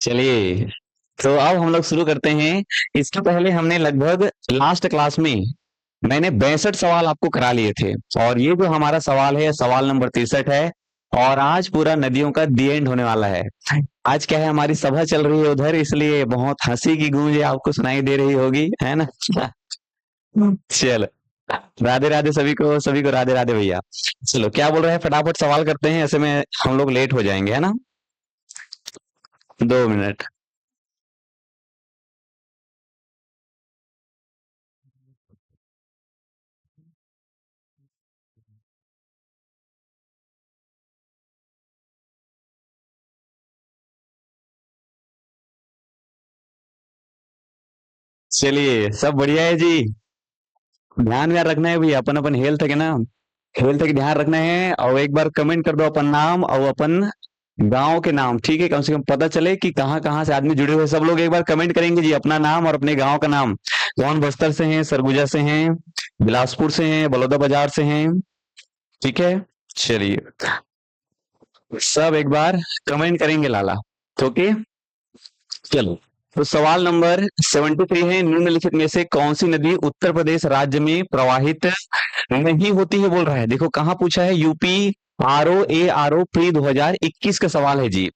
चलिए, तो अब हम लोग शुरू करते हैं। इसके पहले हमने लगभग लास्ट क्लास में मैंने 62 सवाल आपको करा लिए थे, और ये जो हमारा सवाल है सवाल नंबर 63 है। और आज पूरा नदियों का दी एंड होने वाला है। आज क्या है, हमारी सभा चल रही है उधर, इसलिए बहुत हंसी की गूंज आपको सुनाई दे रही होगी, है ना। चलो, राधे राधे सभी को राधे राधे भैया। चलो, क्या बोल रहे हैं, फटाफट सवाल करते हैं, ऐसे में हम लोग लेट हो जाएंगे, है ना। 2 मिनट। चलिए, सब बढ़िया है जी। ध्यान यार रखना है भैया, अपन अपन हेल्थ है ना, हेल्थ का ध्यान रखना है। और एक बार कमेंट कर दो अपन नाम और अपन गांव के नाम, ठीक है, कम से कम पता चले कि कहाँ कहाँ से आदमी जुड़े हुए। सब लोग एक बार कमेंट करेंगे जी अपना नाम और अपने गांव का नाम। कौन बस्तर से हैं, सरगुजा से हैं, बिलासपुर से हैं, बलौदा बाजार से हैं, ठीक है। चलिए, सब एक बार कमेंट करेंगे लाला, ओके। चलो, तो सवाल नंबर 73 है, निम्नलिखित में से कौन सी नदी उत्तर प्रदेश राज्य में प्रवाहित नहीं होती है, बोल रहा है। देखो कहाँ पूछा है, यूपी आर ओ प्री 2021 का सवाल है जी।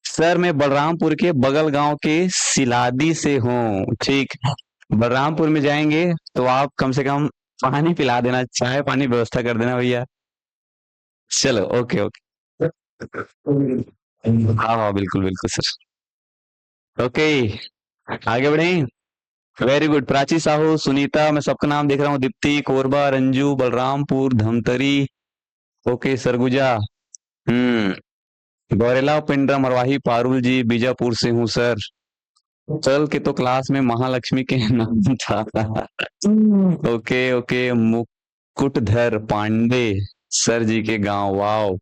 सर, मैं बलरामपुर के बगल गांव के सिलादी से हूँ, ठीक। बलरामपुर में जाएंगे तो आप कम से कम पानी पिला देना, चाय पानी व्यवस्था कर देना भैया। चलो, ओके ओके। हाँ हाँ, बिल्कुल बिल्कुल सर। ओके, आगे बढ़े। वेरी गुड, प्राची साहू, सुनीता, मैं सबका नाम देख रहा हूँ, दीप्ति, कोरबा, रंजू, बलरामपुर, धमतरी, ओके, सरगुजा, गौरेला, पिंडरा, मरवाही, पारुल जी, बीजापुर से हूँ सर। कल के तो क्लास में महालक्ष्मी के नाम था। Okay okay, Mukutdhar Pandey sir ji के गांव, वाओ।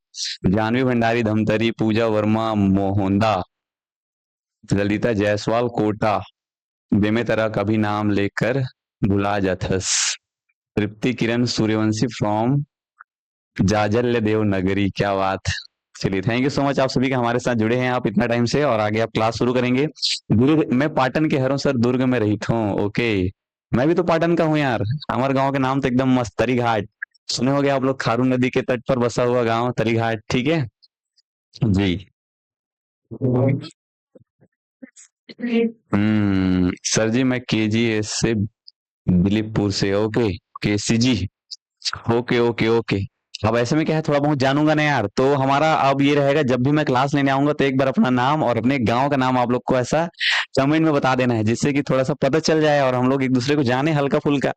जानवी भंडारी, धमतरी, पूजा वर्मा, मोहंदा, ललिता जायसवाल, कोटा, बेमेतरा का भी नाम लेकर भुला जाथस। तृप्ति किरण सूर्यवंशी फ्रॉम जाजल्य देव नगरी, क्या बात। चलिए, थैंक यू सो मच, आप सभी के हमारे साथ जुड़े हैं आप इतना टाइम से, और आगे आप क्लास शुरू करेंगे। दुर्ग, मैं पाटन के हूँ सर, दुर्ग में रही हूँ, ओके। मैं भी तो पाटन का हूँ यार, हमारे गांव के नाम तो एकदम मस्त, तरी घाट। सुने होगे आप लोग, खारून नदी के तट पर बसा हुआ गांव तरी घाट, ठीक है जी। सर जी, मैं केजीएस से, दिलीपपुर से, okay. KCG, okay okay okay. अब ऐसे में क्या है, थोड़ा बहुत जानूंगा ना यार, तो हमारा अब ये रहेगा, जब भी मैं क्लास लेने आऊंगा तो एक बार अपना नाम और अपने गांव का नाम आप लोग को ऐसा कमेंट में बता देना है, जिससे कि थोड़ा सा पता चल जाए और हम लोग एक दूसरे को जाने हल्का फुल्का।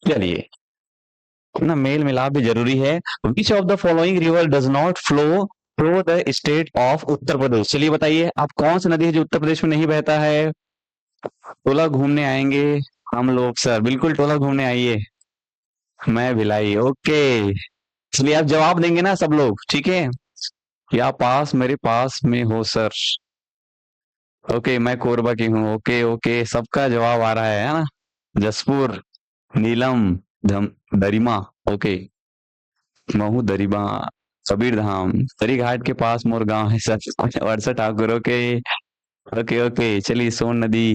चलिए, ना मेल मिलाप भी जरूरी है। Which of the following river does not flow through the state of Uttar Pradesh, चलिए बताइए, आप कौन सी नदी है जो उत्तर प्रदेश में नहीं बहता है। टोला घूमने आएंगे हम लोग सर, बिल्कुल टोला घूमने आइए। मैं भिलाई, ओके। चलिए, आप जवाब देंगे ना सब लोग, ठीक है। क्या पास मेरे पास में हो सर, ओके, मैं कोरबा की हूँ, ओके ओके, सबका जवाब आ रहा है ना। जसपुर, नीलम, धम, दरिमा, ओके, महू, दरिमा, कबीर धाम, तरी घाट के पास मोर गांव है सर। वर्षा ठाकुर, ओके ओके ओके। चलिए, सोन नदी,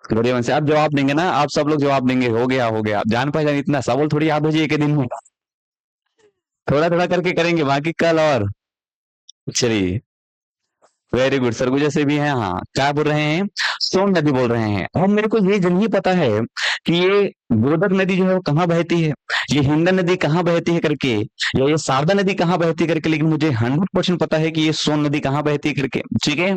बढ़िया से आप जवाब देंगे ना, आप सब लोग जवाब देंगे, हो गया हो गया, जान पहचान इतना सवाल थोड़ी याद हो जाए एक ही दिन में, थोड़ा थोड़ा करके करेंगे, बाकी कल और। चलिए, वेरी गुड, सरगुजा से भी है, हाँ, क्या बोल रहे हैं, सोन नदी बोल रहे हैं। और मेरे को ये नहीं पता है कि ये गोदक नदी जो है वो कहाँ बहती है, ये हिंडन नदी कहाँ बहती है करके, या ये शारदा नदी कहाँ बहती है करके, लेकिन मुझे 100% पता है कि ये सोन नदी कहाँ बहती है करके, ठीक है।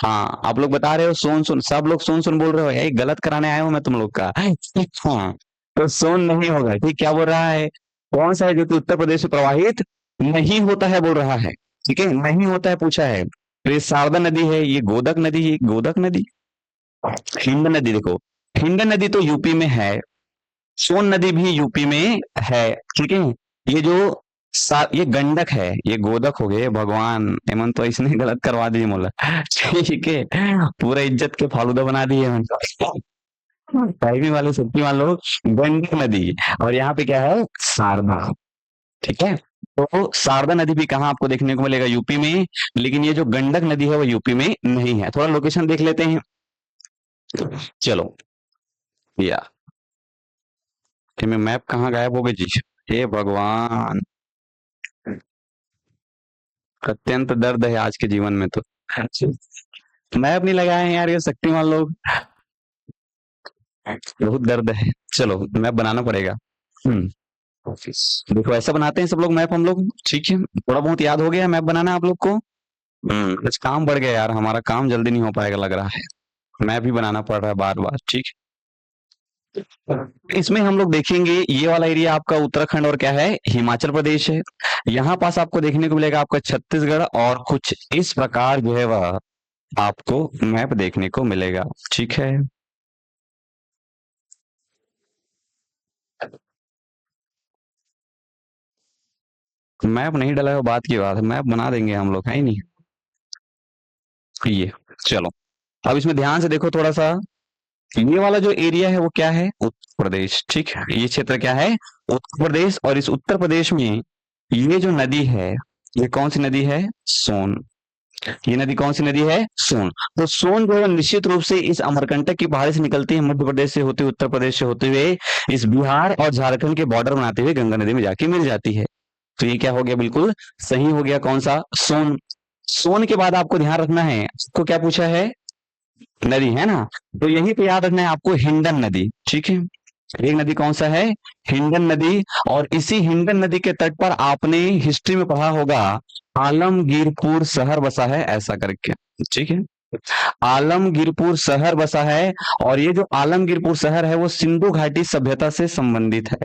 हाँ, आप लोग बता रहे हो सोन सोन, सब लोग सोन सोन बोल रहे हो, यही गलत कराने आया हूँ मैं तुम लोग का। हाँ, तो सोन नहीं होगा, ठीक, क्या बोल रहा है, कौन सा है जो कि उत्तर प्रदेश से प्रवाहित नहीं होता है, बोल रहा है, ठीक है, नहीं होता है पूछा है। तो ये शारदा नदी है, ये गोदक नदी है, गोदक नदी, हिंद नदी, देखो हिंद नदी तो यूपी में है, सोन नदी भी यूपी में है, ठीक है। ये जो ये गंडक है, ये गोदक हो गए, भगवान हेमंत तो इसने गलत करवा दी मोला, ठीक है, पूरा इज्जत के फालूदा बना दिए टाइपिंग वाले शक्तिमान लोग। गंडक नदी, और यहाँ पे क्या है, शारदा, ठीक है। तो शारदा नदी भी कहाँ आपको देखने को मिलेगा? यूपी में। लेकिन ये जो गंडक नदी है वो यूपी में नहीं है। थोड़ा लोकेशन देख लेते हैं। चलो या कि मैं मैप कहाँ गायब हो गई जी? हे भगवान, अत्यंत दर्द है आज के जीवन में तो। मैप नहीं लगाए हैं यार ये शक्तिमान लोग, बहुत दर्द है। चलो मैप बनाना पड़ेगा। देखो ऐसा बनाते हैं सब लोग मैप हम लोग, ठीक है? थोड़ा बहुत याद हो गया मैप बनाना आप लोग को। कुछ काम बढ़ गया यार, हमारा काम जल्दी नहीं हो पाएगा लग रहा है। मैप भी बनाना पड़ रहा है बार बार, ठीक है? इसमें हम लोग देखेंगे ये वाला एरिया आपका उत्तराखंड और क्या है, हिमाचल प्रदेश है। यहाँ पास आपको देखने को मिलेगा आपका छत्तीसगढ़, और कुछ इस प्रकार जो है वह आपको मैप देखने को मिलेगा, ठीक है? मैप नहीं डला है बात की बात है, मैप बना देंगे हम लोग, है ही नहीं ये। चलो अब इसमें ध्यान से देखो थोड़ा सा। ये वाला जो एरिया है वो क्या है? उत्तर प्रदेश, ठीक है? ये क्षेत्र क्या है? उत्तर प्रदेश। और इस उत्तर प्रदेश में ये जो नदी है, ये कौन सी नदी है? सोन। ये नदी कौन सी नदी है? सोन। तो सोन जो है निश्चित रूप से इस अमरकंटक की पहाड़ी से निकलती है, मध्य प्रदेश से होते हुए, उत्तर प्रदेश से होते हुए इस बिहार और झारखंड के बॉर्डर बनाते हुए गंगा नदी में जाके मिल जाती है। तो ये क्या हो गया? बिल्कुल सही हो गया। कौन सा? सोन। सोन के बाद आपको ध्यान रखना है, आपको क्या पूछा है? नदी है ना? तो यहीं पे याद रखना है आपको, हिंडन नदी, ठीक है? एक नदी कौन सा है? हिंडन नदी। और इसी हिंडन नदी के तट पर आपने हिस्ट्री में पढ़ा होगा आलमगीरपुर शहर बसा है, ऐसा करके, ठीक है? आलमगीरपुर शहर बसा है। और ये जो आलमगीरपुर शहर है वो सिंधु घाटी सभ्यता से संबंधित है।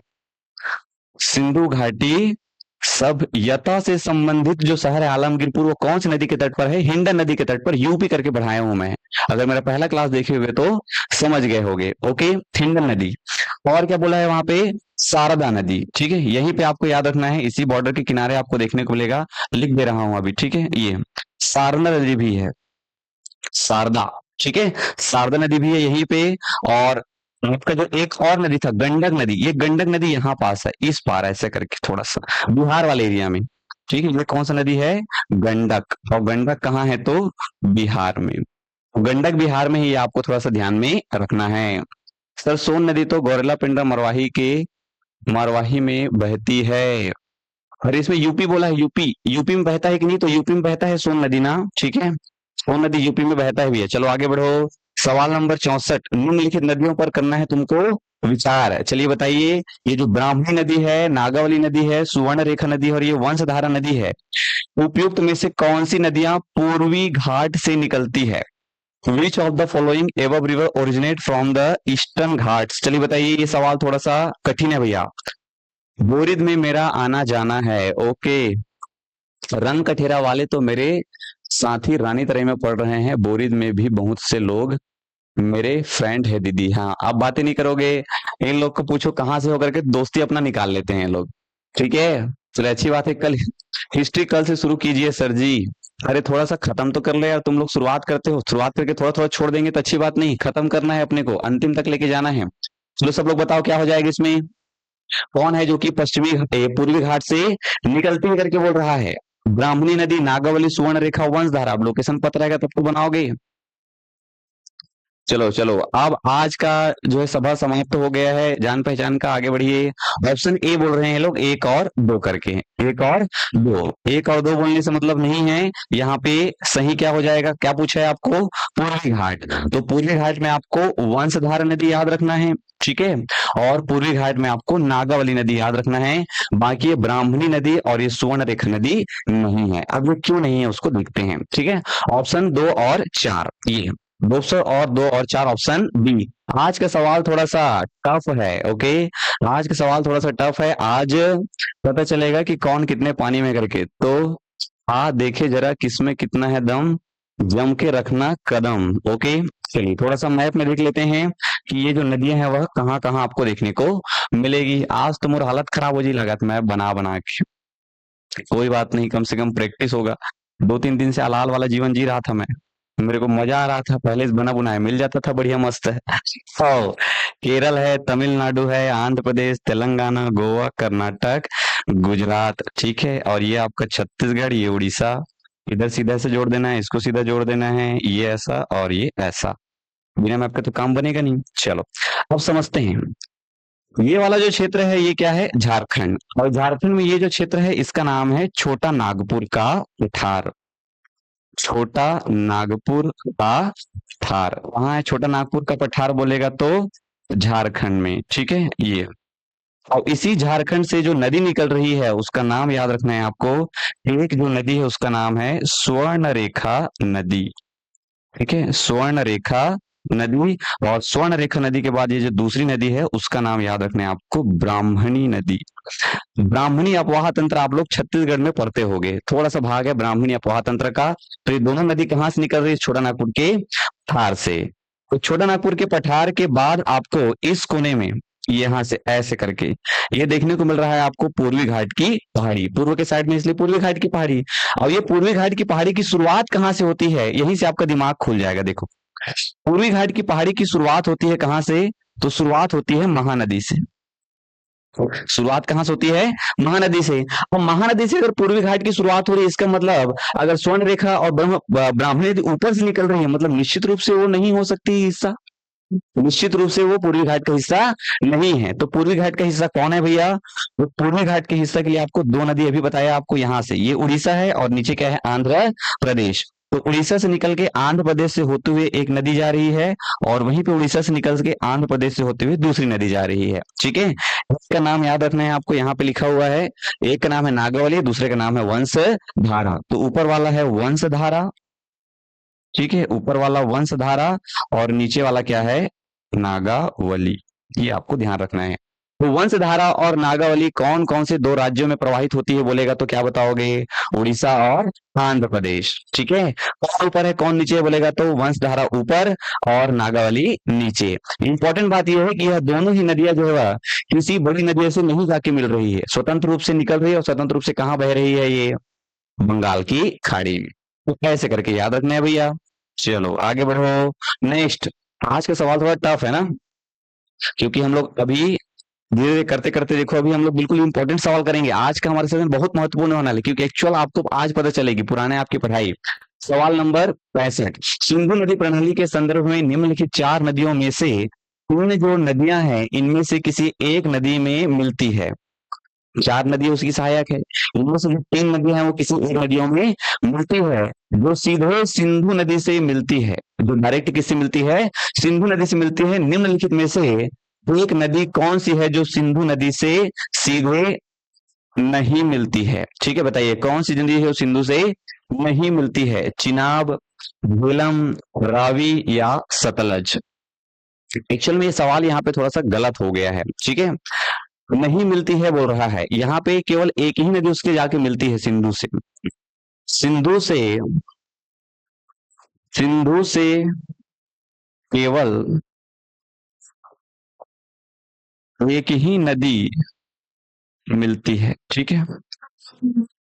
सिंधु घाटी सभ्यता से संबंधित जो शहर है आलमगीरपुर, वो कौन सी नदी के तट पर है? हिंडन नदी के तट पर। यूपी करके बढ़ाया हूं मैं, अगर मेरा पहला क्लास देखे हुए तो समझ गए होंगे। ओके, हिंडन नदी। और क्या बोला है वहां पे? शारदा नदी, ठीक है? यहीं पे आपको याद रखना है, इसी बॉर्डर के किनारे आपको देखने को मिलेगा, लिख दे रहा हूं अभी, ठीक है? ये शारदा नदी भी है, शारदा, ठीक है? शारदा नदी भी है यहीं पे। और आपका जो एक और नदी था गंडक नदी, ये गंडक नदी यहाँ पास है, इस पार ऐसे करके थोड़ा सा बिहार वाले एरिया में, ठीक है? ये कौन सा नदी है? गंडक। और गंडक कहाँ है? तो बिहार में। गंडक बिहार में ही, ये आपको थोड़ा सा ध्यान में रखना है। सर सोन नदी तो गौरेला पिंडा मरवाही के मरवाही में बहती है। और इसमें यूपी बोला है, यूपी, यूपी में बहता है कि नहीं? तो यूपी में बहता है सोन नदी ना, ठीक है? सोन नदी यूपी में बहता है भी है। चलो आगे बढ़ो। सवाल नंबर 64, निम्नलिखित नदियों पर करना है तुमको विचार। चलिए बताइए, ये जो ब्राह्मणी नदी है, नागावली नदी है, सुवर्ण रेखा नदी है और ये वंशधारा नदी है, उपयुक्त में से कौन सी नदियां पूर्वी घाट से निकलती है? Which of the following above river originate from the eastern Ghats? चलिए बताइए, ये सवाल थोड़ा सा कठिन है भैया। बोरिद में मेरा आना जाना है, ओके। रंग कठेरा वाले तो मेरे साथी रानी तरह में पढ़ रहे हैं, बोरिद में भी बहुत से लोग मेरे फ्रेंड है दीदी। हाँ, आप बातें नहीं करोगे, इन लोग को पूछो कहाँ से होकर के दोस्ती अपना निकाल लेते हैं लोग, ठीक है? चलो अच्छी बात है, कल हिस्ट्री कल से शुरू कीजिए सर जी। अरे थोड़ा सा खत्म तो कर ले यार, तुम लोग शुरुआत करते हो, शुरुआत करके थोड़ा थोड़ा छोड़ देंगे तो अच्छी बात नहीं, खत्म करना है अपने को, अंतिम तक लेके जाना है। चलो सब लोग बताओ क्या हो जाएगा इसमें? कौन है जो कि पश्चिमी पूर्वी घाट से निकलती है करके बोल रहा है? ब्राह्मणी नदी, नागावली, सुवर्ण रेखा, वंशधारा। अब लोकेशन पता रहेगा तब तो बनाओगे। चलो चलो, अब आज का जो है सभा समाप्त हो गया है, जान पहचान का, आगे बढ़िए। ऑप्शन ए बोल रहे हैं लोग, एक और दो करके, एक और दो। एक और दो बोलने से मतलब नहीं है, यहाँ पे सही क्या हो जाएगा? क्या पूछा है आपको? पूर्वी घाट। तो पूर्वी घाट में आपको वंशधारा नदी याद रखना है, ठीक है? और पूर्वी घाट में आपको नागावली नदी याद रखना है। बाकी ये ब्राह्मणी नदी और ये सुवर्ण रेखा नदी नहीं है। अब ये क्यों नहीं है उसको देखते हैं, ठीक है? ऑप्शन 2 और 4 ये 200 और 2 और 4, ऑप्शन बी। आज का सवाल थोड़ा सा टफ है, ओके? आज का सवाल थोड़ा सा टफ है, आज पता चलेगा कि कौन कितने पानी में करके। तो आ देखे जरा किसमें कितना है दम, जम के रखना कदम, ओके? चलिए थोड़ा सा मैप में देख लेते हैं कि ये जो नदियां हैं वह कहाँ कहाँ आपको देखने को मिलेगी। आज तो मोर हालत खराब हो जी लगा मैप बना बना के। कोई बात नहीं, कम से कम प्रैक्टिस होगा। 2-3 दिन से हलाल वाला जीवन जी रहा था मैं, मेरे को मजा आ रहा था, पहले से बना बुनाया मिल जाता था, बढ़िया मस्त है। केरल है, तमिलनाडु है, आंध्र प्रदेश, तेलंगाना, गोवा, कर्नाटक, गुजरात, ठीक है। और ये आपका छत्तीसगढ़, ये उड़ीसा। इधर सीधा से जोड़ देना है, इसको सीधा जोड़ देना है, ये ऐसा और ये ऐसा। बिना मैप के तो काम बनेगा नहीं। चलो अब समझते हैं। ये वाला जो क्षेत्र है ये क्या है? झारखंड। और झारखंड में ये जो क्षेत्र है इसका नाम है छोटा नागपुर का पठार। छोटा नागपुर का पठार वहां है। छोटा नागपुर का पठार बोलेगा तो झारखंड में, ठीक है ये। और इसी झारखंड से जो नदी निकल रही है उसका नाम याद रखना है आपको। एक जो नदी है उसका नाम है स्वर्ण रेखा नदी, ठीक है, स्वर्ण रेखा नदी। और स्वर्ण रेखा नदी के बाद ये जो दूसरी नदी है उसका नाम याद रखना है आपको, ब्राह्मणी नदी। ब्राह्मणी अपवाह तंत्र आप लोग छत्तीसगढ़ में पढ़ते होंगे, थोड़ा सा भाग है ब्राह्मणी अपवाह तंत्र का। तो ये दोनों नदी कहाँ से निकल रही है? छोटा नागपुर के पठार से। तो छोटा नागपुर के पठार के बाद आपको इस कोने में यहाँ से ऐसे करके ये देखने को मिल रहा है आपको पूर्वी घाट की पहाड़ी। पूर्व के साइड में इसलिए पूर्वी घाट की पहाड़ी। और ये पूर्वी घाट की पहाड़ी की शुरुआत कहाँ से होती है? यहीं से आपका दिमाग खुल जाएगा। देखो पूर्वी घाट की पहाड़ी की शुरुआत होती है कहाँ से? तो शुरुआत होती है महानदी से। शुरुआत कहाँ से होती है? महानदी से। और महानदी से अगर पूर्वी घाट की शुरुआत हो रही है इसका मतलब अगर स्वर्ण रेखा और ब्राह्मणी नदी ऊपर से निकल रही है मतलब निश्चित रूप से वो नहीं हो सकती हिस्सा। निश्चित रूप से वो पूर्वी घाट का हिस्सा नहीं है। तो पूर्वी घाट का हिस्सा कौन है भैया? वो पूर्वी घाट के हिस्सा के लिए आपको दो नदी अभी बताया आपको। यहाँ से ये उड़ीसा है और नीचे क्या है? आंध्र प्रदेश। तो उड़ीसा से निकल के आंध्र प्रदेश से होते हुए एक नदी जा रही है और वहीं पे उड़ीसा से निकल के आंध्र प्रदेश से होते हुए दूसरी नदी जा रही है, ठीक है। इसका नाम याद रखना है आपको, यहाँ पे लिखा हुआ है। एक का नाम है नागावली, दूसरे का नाम है वंशधारा। तो ऊपर वाला है वंशधारा, ठीक है, ऊपर वाला वंशधारा और नीचे वाला क्या है? नागावली। ये आपको ध्यान रखना है। तो वंशधारा और नागावली कौन कौन से दो राज्यों में प्रवाहित होती है बोलेगा तो क्या बताओगे? उड़ीसा और आंध्र प्रदेश, ठीक है। कौन ऊपर है कौन नीचे है बोलेगा तो वंशधारा ऊपर और नागावली नीचे। इंपॉर्टेंट बात यह है कि यह दोनों ही नदियां जो है किसी बड़ी नदियों से नहीं जाके मिल रही है, स्वतंत्र रूप से निकल रही है। और स्वतंत्र रूप से कहाँ बह रही है? ये बंगाल की खाड़ी में। तो ऐसे करके याद रखना है भैया। चलो आगे बढ़ो। नेक्स्ट, आज का सवाल थोड़ा टफ है ना, क्योंकि हम लोग अभी धीरे धीरे करते करते देखो अभी हम लोग बिल्कुल इंपॉर्टेंट सवाल करेंगे। आज का हमारा सेशन बहुत महत्वपूर्ण होने वाला है क्योंकि एक्चुअल आपको आज पता चलेगी पुराने आपकी पढ़ाई। सवाल नंबर 65, सिंधु नदी प्रणाली के संदर्भ में निम्नलिखित चार नदियों में से तीन जो नदियां हैं इनमें से किसी एक नदी में मिलती है। चार नदी उसकी सहायक है, इनमें से जो तीन नदियां हैं वो किसी एक नदियों में मिलती है जो सीधे सिंधु नदी से मिलती है। जो डायरेक्ट किससे मिलती है? सिंधु नदी से मिलती है। निम्नलिखित में से एक नदी कौन सी है जो सिंधु नदी से सीधे नहीं मिलती है? ठीक है, बताइए कौन सी नदी है जो सिंधु से नहीं मिलती है? चिनाब, झेलम, रावी या सतलज? एक्चुअल में ये सवाल यहाँ पे थोड़ा सा गलत हो गया है, ठीक है। नहीं मिलती है बोल रहा है, यहाँ पे केवल एक ही नदी उसके जाके मिलती है सिंधु से। सिंधु से सिंधु से केवल एक ही नदी मिलती है, ठीक है।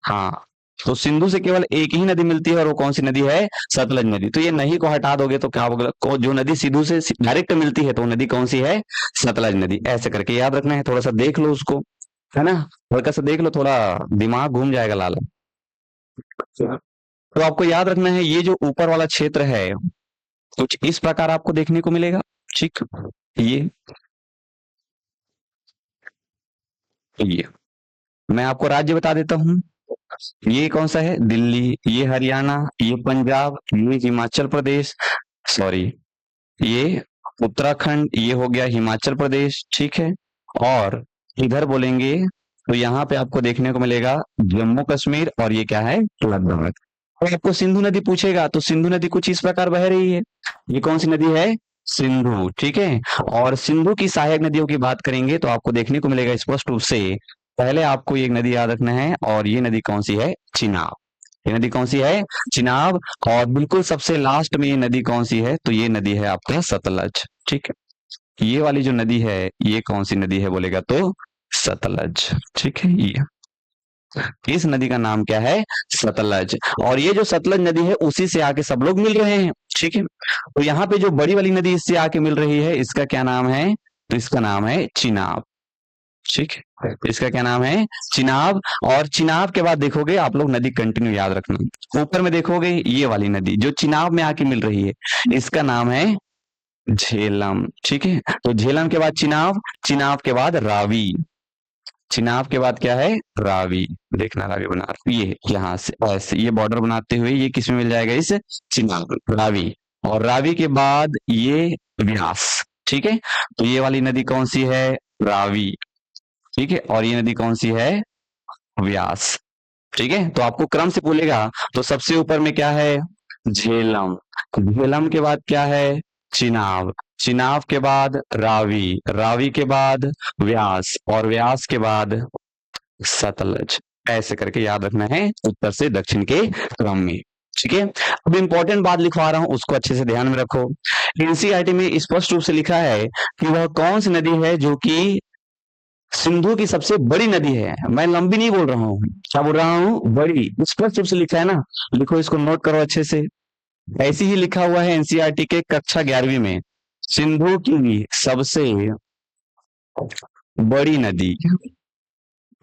हाँ, तो सिंधु से केवल एक ही नदी मिलती है और वो कौन सी नदी है? सतलज नदी। तो ये नहीं को हटा दोगे तो क्या होगा? जो नदी सिंधु से डायरेक्ट मिलती है तो वो नदी कौन सी है? सतलज नदी। ऐसे करके याद रखना है, थोड़ा सा देख लो उसको, है ना, हल्का सा देख लो, थोड़ा दिमाग घूम जाएगा लाला। तो आपको याद रखना है ये जो ऊपर वाला क्षेत्र है कुछ इस प्रकार आपको देखने को मिलेगा, ठीक। ये मैं आपको राज्य बता देता हूँ। ये कौन सा है? दिल्ली, ये हरियाणा, ये पंजाब, ये हिमाचल प्रदेश, सॉरी ये उत्तराखंड, ये हो गया हिमाचल प्रदेश, ठीक है। और इधर बोलेंगे तो यहाँ पे आपको देखने को मिलेगा जम्मू कश्मीर और ये क्या है? लद्दाख। और आपको सिंधु नदी पूछेगा तो सिंधु नदी कुछ इस प्रकार बह रही है। ये कौन सी नदी है? सिंधु, ठीक है। और सिंधु की सहायक नदियों की बात करेंगे तो आपको देखने को मिलेगा स्पष्ट रूप से, पहले आपको एक नदी याद रखना है और ये नदी कौन सी है? चिनाब। ये नदी कौन सी है? चिनाब। और बिल्कुल सबसे लास्ट में ये नदी कौन सी है? तो ये नदी है आपका सतलज, ठीक है। ये वाली जो नदी है ये कौन सी नदी है बोलेगा तो सतलज, ठीक है। ये इस नदी का नाम क्या है? सतलज। और ये जो सतलज नदी है उसी से आके सब लोग मिल रहे हैं, ठीक है। तो यहाँ पे जो बड़ी वाली नदी इससे आके मिल रही है इसका क्या नाम है? तो इसका नाम है चिनाब। ठीक है, इसका क्या नाम है? चिनाब। और चिनाब के बाद देखोगे आप लोग, नदी कंटिन्यू याद रखना, ऊपर में देखोगे ये वाली नदी जो चिनाब में आके मिल रही है, इसका नाम है झेलम। ठीक है, तो झेलम के बाद चिनाब, चिनाब के बाद रावी, चिनाब के बाद क्या है? रावी। देखना रावी बना, ये यहाँ से ऐसे ये बॉर्डर बनाते हुए ये किसमें मिल जाएगा? इस चिनाब, रावी। और रावी के बाद ये व्यास। ठीक है, तो ये वाली नदी कौन सी है? रावी। ठीक है, और ये नदी कौन सी है? व्यास। ठीक है, तो आपको क्रम से बोलेगा तो सबसे ऊपर में क्या है? झेलम। झेलम के बाद क्या है? चिनाब। चिनाब के बाद रावी, रावी के बाद व्यास, और व्यास के बाद सतलज। ऐसे करके याद रखना है उत्तर से दक्षिण के क्रम में। ठीक है, अब इंपॉर्टेंट बात लिखवा रहा हूं, उसको अच्छे से ध्यान में रखो। एनसीईआरटी में स्पष्ट रूप से लिखा है कि वह कौन सी नदी है जो कि सिंधु की सबसे बड़ी नदी है। मैं लंबी नहीं बोल रहा हूँ, क्या बोल रहा हूँ? बड़ी। स्पष्ट रूप से लिखा है ना, लिखो, इसको नोट करो अच्छे से। ऐसे ही लिखा हुआ है एनसीईआरटी के कक्षा 11वीं में, सिंधु की सबसे बड़ी नदी।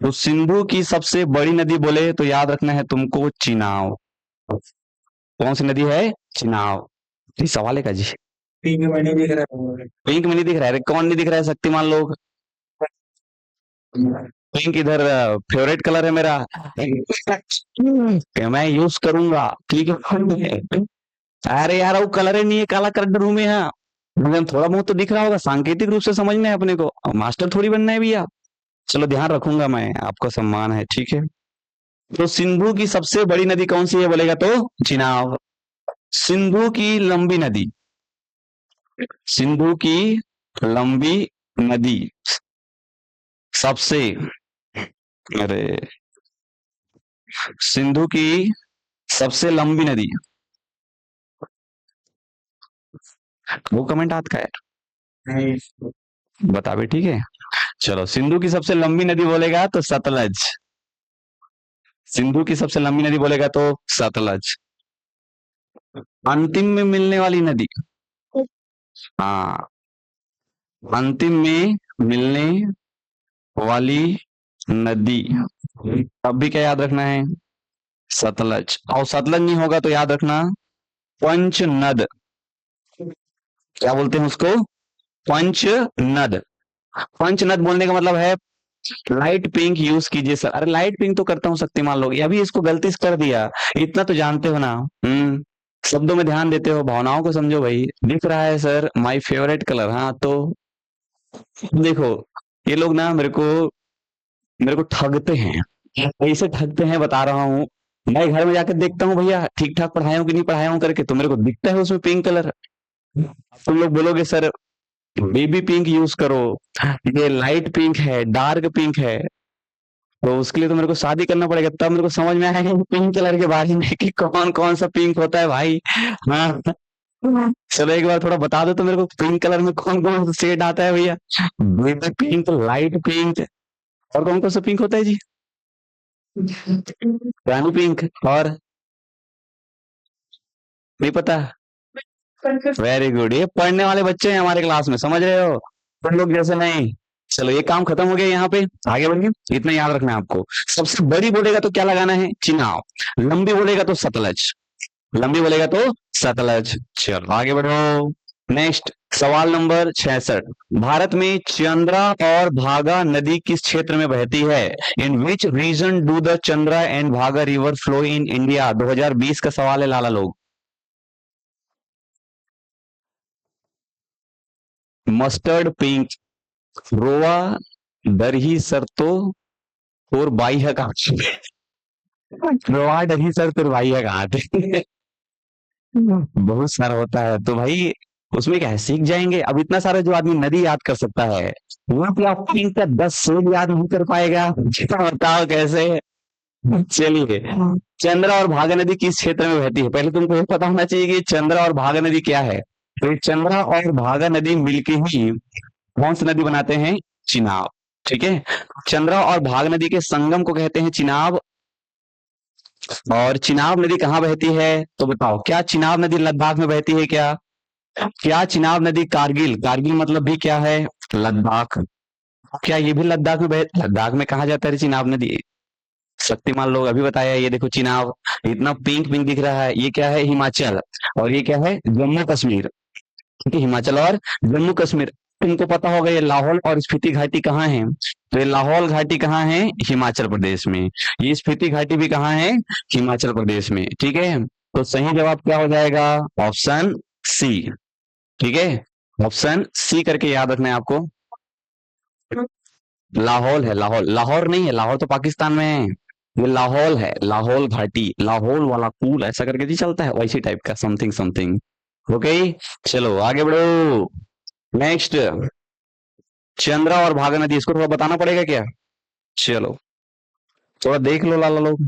तो सिंधु की सबसे बड़ी नदी बोले तो याद रखना है तुमको चिनाव। कौन सी नदी है? चिनाव। ये सवाल है का जी? पिंक में नहीं दिख रहा है, पिंक में नहीं दिख रहा है? अरे कौन नहीं दिख रहा है? शक्तिमान लोग। पिंक इधर फेवरेट कलर है मेरा, मैं यूज करूंगा। ठीक है, अरे यार वो कलर ही नहीं है, काला कर दूं मैं यहाँ। मुझे थोड़ा बहुत तो दिख रहा होगा, सांकेतिक रूप से समझना है अपने को, मास्टर थोड़ी बनना है भैया। चलो ध्यान रखूंगा मैं, आपका सम्मान है। ठीक है, तो सिंधु की सबसे बड़ी नदी कौन सी है बोलेगा तो चिनाब। सिंधु की लंबी नदी, सिंधु की लंबी नदी सबसे, अरे सिंधु की सबसे लंबी नदी, वो कमेंट आता का है बता बे। ठीक है, चलो सिंधु की सबसे लंबी नदी बोलेगा तो सतलज। सिंधु की सबसे लंबी नदी बोलेगा तो सतलज। अंतिम में मिलने वाली नदी, हाँ, अंतिम में मिलने वाली नदी, अब भी क्या याद रखना है? सतलज। और सतलज नहीं होगा तो याद रखना पंचनद। क्या बोलते हैं उसको? पंचनद। पंचनद बोलने का मतलब है लाइट पिंक यूज कीजिए सर। अरे लाइट पिंक तो करता हूँ शक्तिमान लोग, अभी इसको गलती से कर दिया, इतना तो जानते हो ना। शब्दों में ध्यान देते हो, भावनाओं को समझो भाई। दिख रहा है सर माय फेवरेट कलर, हाँ तो देखो, ये लोग ना मेरे को ठगते हैं, ऐसे ठगते हैं बता रहा हूँ। मैं घर में जाकर देखता हूँ भैया ठीक ठाक पढ़ाया हूँ कि नहीं पढ़ाया हूँ करके, तो मेरे को दिखता है उसमें पिंक कलर। तुम लोग बोलोगे सर बेबी पिंक यूज करो, ये लाइट पिंक है, डार्क पिंक है, तो उसके लिए तो मेरे को शादी करना पड़ेगा, तब मेरे को समझ में आएगा पिंक कलर के बारे में कि कौन कौन सा पिंक होता है भाई। हाँ, चलो एक बार थोड़ा बता दो तो मेरे को, पिंक कलर में कौन कौन सा शेड आता है भैया? बेबी पिंक, लाइट पिंक, और कौन कौन सा पिंक होता है जी? रानी पिंक, और नहीं पता? वेरी गुड, ये पढ़ने वाले बच्चे हैं हमारे क्लास में, समझ रहे हो? तुम लोग जैसे नहीं। चलो ये काम खत्म हो गया, यहाँ पे आगे बढ़िए। इतना याद रखना है आपको, सबसे बड़ी बोलेगा तो क्या लगाना है? चिनाव। लंबी बोलेगा तो सतलज, लंबी बोलेगा तो सतलज। चलो आगे बढ़ो। नेक्स्ट सवाल नंबर 66। भारत में चंद्रा और भागा नदी किस क्षेत्र में बहती है? In which region do the Chandra and Bhaga river flow in India? 2020 का सवाल है लाला लोग। मस्टर्ड पिंक, रोआ, दरही सरतो और बाई है कहाँ? रोआ दरही सर तो बाई है कहाँ थे? बहुत सारा होता है तो भाई, उसमें क्या है, सीख जाएंगे। अब इतना सारा जो आदमी नदी याद कर सकता है, वो क्या पिंक का 10 शेड याद नहीं कर पाएगा? बताओ कैसे? चलिए, चंद्रा और भागा नदी किस क्षेत्र में बहती है? पहले तुमको ये पता होना चाहिए कि चंद्रा और भागा नदी क्या है। तो ये चंद्रा और भागा नदी मिलके ही कौन सी नदी बनाते हैं? चिनाब। ठीक है, चंद्रा और भाग नदी के संगम को कहते हैं चिनाब। और चिनाब नदी कहाँ बहती है? तो बताओ, क्या चिनाब नदी लद्दाख में बहती है क्या? क्या चिनाब नदी कारगिल, कारगिल मतलब भी क्या है? लद्दाख। क्या ये भी लद्दाख में लद्दाख में कहा जाता है चिनाब नदी? शक्तिमान लोग अभी बताया, ये देखो चिनाब इतना पिंक पिंक दिख रहा है, ये क्या है? हिमाचल। और ये क्या है? जम्मू कश्मीर। ठीक है, हिमाचल और जम्मू कश्मीर। तुमको पता होगा ये लाहौल और स्पीति घाटी कहाँ है? तो ये लाहौल घाटी कहाँ है? हिमाचल प्रदेश में। ये स्पीति घाटी भी कहाँ है? हिमाचल प्रदेश में। ठीक है, तो सही जवाब क्या हो जाएगा? Option C. ठीक है, ऑप्शन सी करके याद रखना है आपको। लाहौल है, लाहौल, लाहौर नहीं है, लाहौर तो पाकिस्तान में है। ये लाहौल है, लाहौल घाटी, लाहौल वाला कूल ऐसा करके जी चलता है, वैसी टाइप का समथिंग समथिंग। ओके, चलो आगे बढ़ो। नेक्स्ट, चंद्रा और भागा नदी, इसको थोड़ा बताना पड़ेगा क्या? चलो थोड़ा देख लो लाला लोग।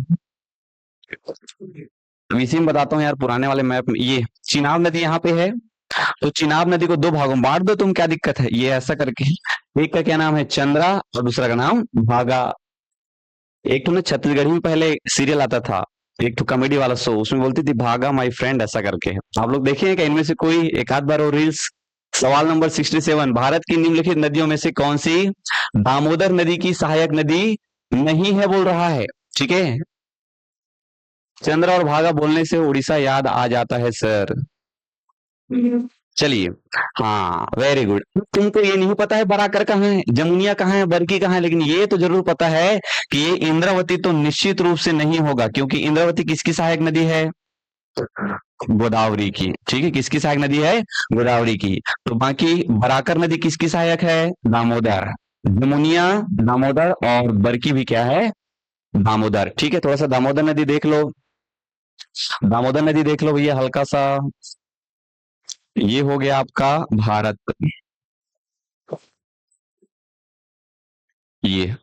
अब इसी में बताता हूँ यार, पुराने वाले मैप में ये चिनाब नदी यहाँ पे है। तो चिनाब नदी को दो भागों में बांट दो, तुम क्या दिक्कत है? ये ऐसा करके, एक का क्या नाम है? चंद्रा, और दूसरा का नाम भागा। एक तो ना छत्तीसगढ़ी में पहले सीरियल आता था, एक तो कॉमेडी वाला शो, उसमें बोलती थी भागा माय फ्रेंड, ऐसा करके। आप लोग देखे हैं क्या इनमें से कोई एक आध बार वो रील्स? सवाल नंबर 67, भारत की निम्नलिखित नदियों में से कौन सी दामोदर नदी की सहायक नदी नहीं है, बोल रहा है। ठीक है, चंद्र और भागा बोलने से उड़ीसा याद आ जाता है सर। चलिए, हाँ वेरी गुड। तुमको ये नहीं पता है बराकर कहाँ है, जमुनिया कहाँ है, बरकी कहाँ है, लेकिन ये तो जरूर पता है कि ये इंद्रावती तो निश्चित रूप से नहीं होगा, क्योंकि इंद्रावती किसकी सहायक नदी है? गोदावरी की। ठीक है, किसकी सहायक नदी है? गोदावरी की। तो बाकी बराकर नदी किसकी सहायक है? दामोदर। जमुनिया, दामोदर, और बरकी भी क्या है? दामोदर। ठीक है, थोड़ा सा दामोदर नदी देख लो, दामोदर नदी देख लो भैया हल्का सा। ये हो गया आपका भारत। ये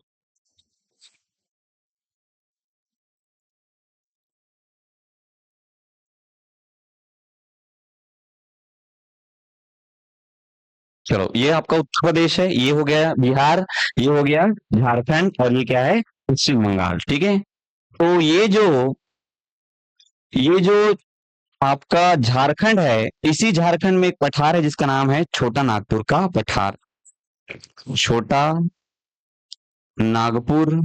चलो, ये आपका उत्तर प्रदेश है, ये हो गया बिहार, ये हो गया झारखंड, और ये क्या है? पश्चिम बंगाल। ठीक है, तो ये जो आपका झारखंड है, इसी झारखंड में एक पठार है जिसका नाम है छोटा नागपुर का पठार। छोटा नागपुर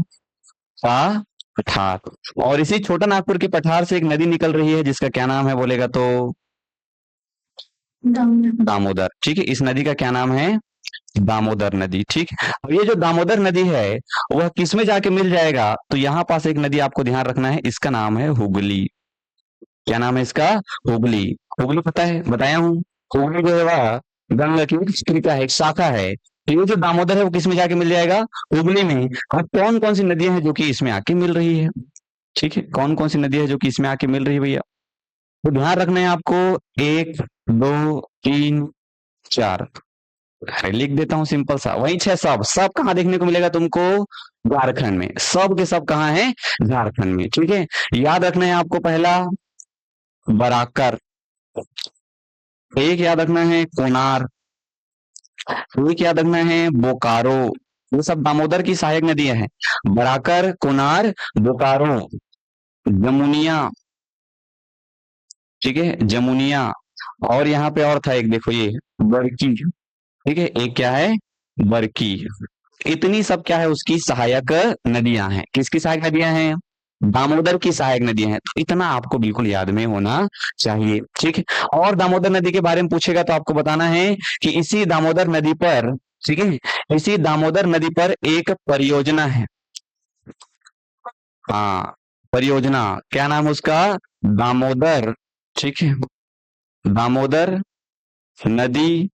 का पठार। और इसी छोटा नागपुर के पठार से एक नदी निकल रही है जिसका क्या नाम है बोलेगा तो? दामोदर। ठीक है, इस नदी का क्या नाम है? दामोदर नदी। ठीक है, अब ये जो दामोदर नदी है वह किस में जाके मिल जाएगा? तो यहाँ पास एक नदी आपको ध्यान रखना है, इसका नाम है हुगली। क्या नाम है इसका? हुगली। हुगली पता है, बताया हूँ। हुगली जो है वह गंगा की एक शाखा है, एक शाखा है। तो ये जो दामोदर है वो किस में जाके मिल जाएगा? हुगली में। अब कौन कौन सी नदियां हैं जो कि इसमें आके मिल रही है? ठीक है, कौन कौन सी नदी है जो कि इसमें आके मिल रही है भैया? तो ध्यान रखना है आपको, एक, दो, तीन, चार। अरे लिख देता हूँ सिंपल सा, वही छह। सब सब कहाँ देखने को मिलेगा तुमको? झारखंड में। सब के सब कहाँ है? झारखंड में। ठीक है, याद रखना है आपको, पहला बराकर, एक याद रखना है कोनार, एक याद रखना है बोकारो। ये सब दामोदर की सहायक नदियां हैं। बराकर, कोनार, बोकारो, जमुनिया। ठीक है, जमुनिया। और यहाँ पे और था एक, देखो ये बरकी। ठीक है, एक क्या है? बरकी। इतनी सब क्या है उसकी सहायक नदियां हैं। किसकी सहायक नदियां हैं? दामोदर की सहायक नदियां हैं। तो इतना आपको बिल्कुल याद में होना चाहिए। ठीक है, और दामोदर नदी के बारे में पूछेगा तो आपको बताना है कि इसी दामोदर नदी पर, ठीक है, इसी दामोदर नदी पर एक परियोजना है। हाँ, परियोजना, क्या नाम है उसका? दामोदर। ठीक है, दामोदर नदी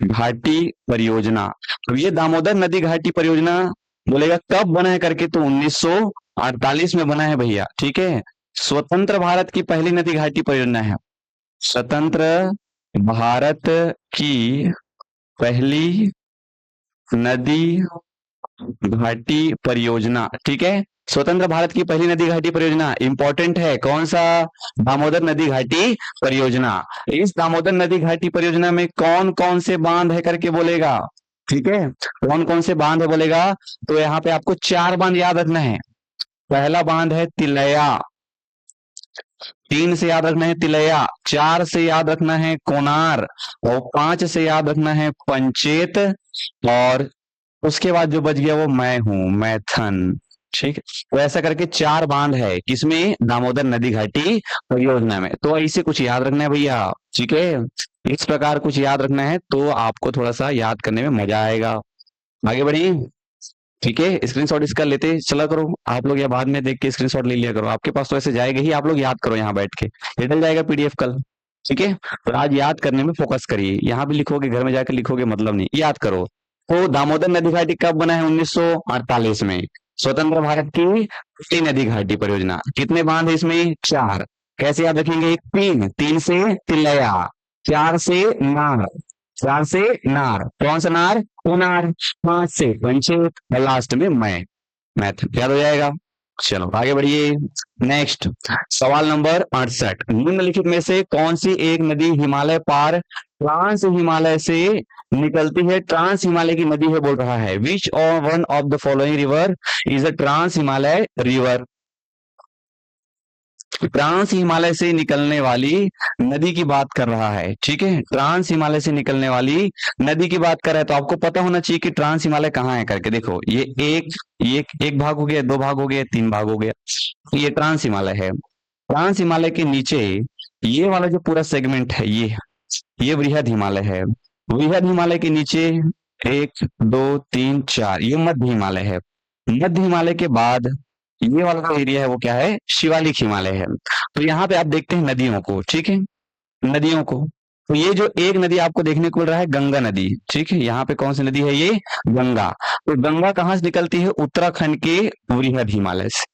घाटी परियोजना। अब ये दामोदर नदी घाटी परियोजना बोलेगा कब बना है करके, तो 1948 में बना है भैया। ठीक है, स्वतंत्र भारत की पहली नदी घाटी परियोजना है। स्वतंत्र भारत की पहली नदी घाटी परियोजना। ठीक है, स्वतंत्र भारत की पहली नदी घाटी परियोजना इंपॉर्टेंट है। कौन सा? दामोदर नदी घाटी परियोजना। इस दामोदर नदी घाटी परियोजना में कौन कौन से बांध है करके बोलेगा? ठीक है, कौन कौन से बांध है बोलेगा? तो यहाँ पे आपको चार बांध याद रखना है। पहला बांध है तिलैया, तीन से याद रखना है तिलैया, चार से याद रखना है कोनार, और पांच से याद रखना है पंचेत, और उसके बाद जो बच गया वो मैं हूं, मैथन। ठीक है, तो ऐसा करके 4 बांध है किसमें, दामोदर नदी घाटी परियोजना में। तो ऐसे कुछ याद रखना है भैया। ठीक है, इस प्रकार कुछ याद रखना है तो आपको थोड़ा सा याद करने में मजा आएगा। आगे बढ़िए। ठीक है, स्क्रीनशॉट इसका लेते चला करो आप लोग, या बाद में देख के स्क्रीनशॉट ले लिया करो, आपके पास तो ऐसे जाएगा ही, आप लोग याद करो यहाँ बैठ के, ये डल जाएगा पीडीएफ कल। ठीक है, तो आज याद करने में फोकस करिए, यहाँ भी लिखोगे घर में जाकर लिखोगे मतलब नहीं, याद करो। तो दामोदर नदी घाटी कब बना है, 1948 में, स्वतंत्र भारत की पहली नदी घाटी परियोजना। कितने बांध है इसमें, 4। कैसे याद रखेंगे, 3, 3 से तिलैया, 4 से नार, 4 से नार, कौन सा नार, पुनार, 5 से पंचेत, और लास्ट में मैथ याद हो जाएगा। चलो आगे बढ़िए। नेक्स्ट सवाल नंबर 68, निम्नलिखित में से कौन सी एक नदी हिमालय पार ट्रांस हिमालय से निकलती है, ट्रांस हिमालय की नदी है बोल रहा है, विच और one of the following river is a trans Himalaya river. Trans Himalaya से निकलने वाली नदी की बात कर रहा है। ठीक है, ट्रांस हिमालय से निकलने वाली नदी की बात कर रहा है, तो आपको पता होना चाहिए कि ट्रांस हिमालय कहाँ है करके। देखो ये एक भाग हो गया, 2 भाग हो गया, 3 भाग हो गया, ये ट्रांस हिमालय है। ट्रांस हिमालय के नीचे ये वाला जो पूरा सेगमेंट है, ये वृहद हिमालय है। वृहद हिमालय के नीचे 1 2 3 4 ये मध्य हिमालय है। मध्य हिमालय के बाद ये वाला जो एरिया है वो क्या है, शिवालिक हिमालय है। तो यहाँ पे आप देखते हैं नदियों को। ठीक है, नदियों को, तो ये जो एक नदी आपको देखने को मिल रहा है, गंगा नदी। ठीक है, यहाँ पे कौन सी नदी है, ये गंगा। तो गंगा कहाँ से निकलती है, उत्तराखंड के वृहद हिमालय से,